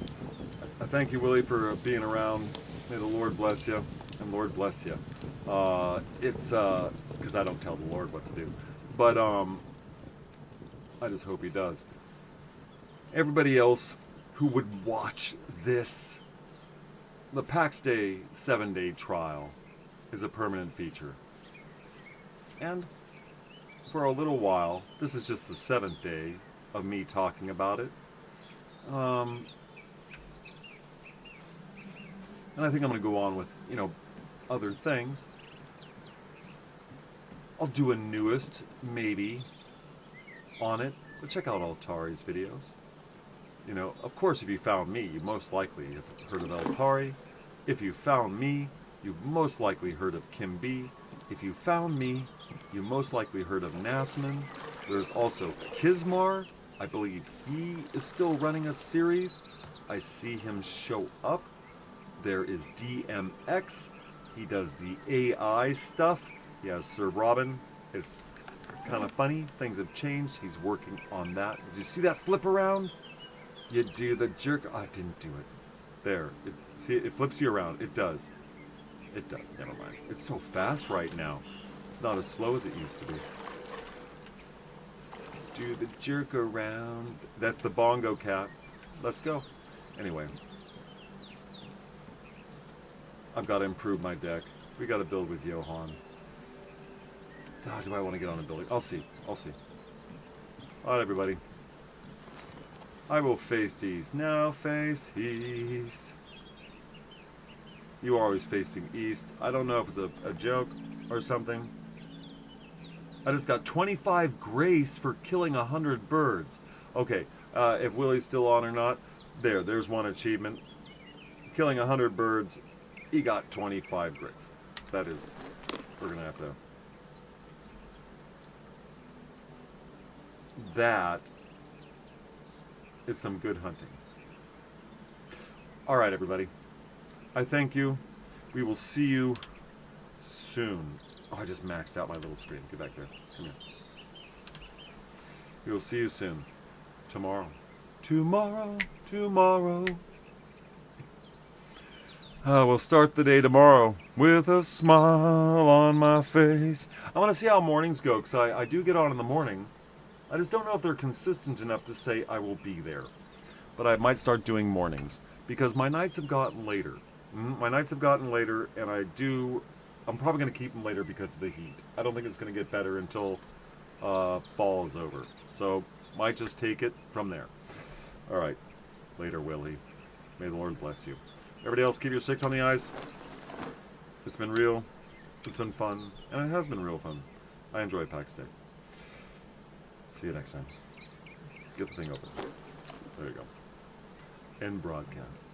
I thank you, Willie, for being around. May the Lord bless you, and Lord bless you. It's because I don't tell the Lord what to do, but I just hope He does. Everybody else who would watch this, the Pax Dei 7-day trial is a permanent feature. And for a little while, this is just the 7th day of me talking about it. And I think I'm going to go on with, other things. I'll do a newest, maybe, on it. But check out Altari's videos. Of course, if you found me, you most likely have heard of Altari. If you found me, you've most likely heard of Kim B. If you found me, you most likely heard of Nasman. There's also Kismar. I believe he is still running a series. I see him show up. There is DMX. He does the AI stuff. He has Sir Robin. It's kind of funny. Things have changed. He's working on that. Did you see that flip around? You do the jerk. Oh, I didn't do it. There. See, it flips you around. It does. It does. Never mind. It's so fast right now. It's not as slow as it used to be. Do the jerk around. That's the bongo cat. Let's go. Anyway. I've got to improve my deck. We got to build with Johan. Do I want to get on a building? I'll see. I'll see. All right, everybody. I will face east. Now face east. You are always facing east. I don't know if it's a joke or something. I just got 25 grace for killing 100 birds. Okay, if Willie's still on or not, there's one achievement. Killing 100 birds, he got 25 grace. That is, we're going to have to... That is some good hunting. All right, everybody. I thank you. We will see you soon. Oh, I just maxed out my little screen. Get back there. Come here. We will see you soon. Tomorrow. Tomorrow. Tomorrow. We'll start the day tomorrow with a smile on my face. I want to see how mornings go, because I do get on in the morning. I just don't know if they're consistent enough to say I will be there. But I might start doing mornings, because my nights have gotten later. My nights have gotten later, and I'm probably going to keep them later because of the heat. I don't think it's going to get better until fall is over. So, might just take it from there. All right. Later, Willie. May the Lord bless you. Everybody else, keep your 6 on the ice. It's been real. It's been fun. And it has been real fun. I enjoy Pax Day. See you next time. Get the thing open. There you go. End broadcast.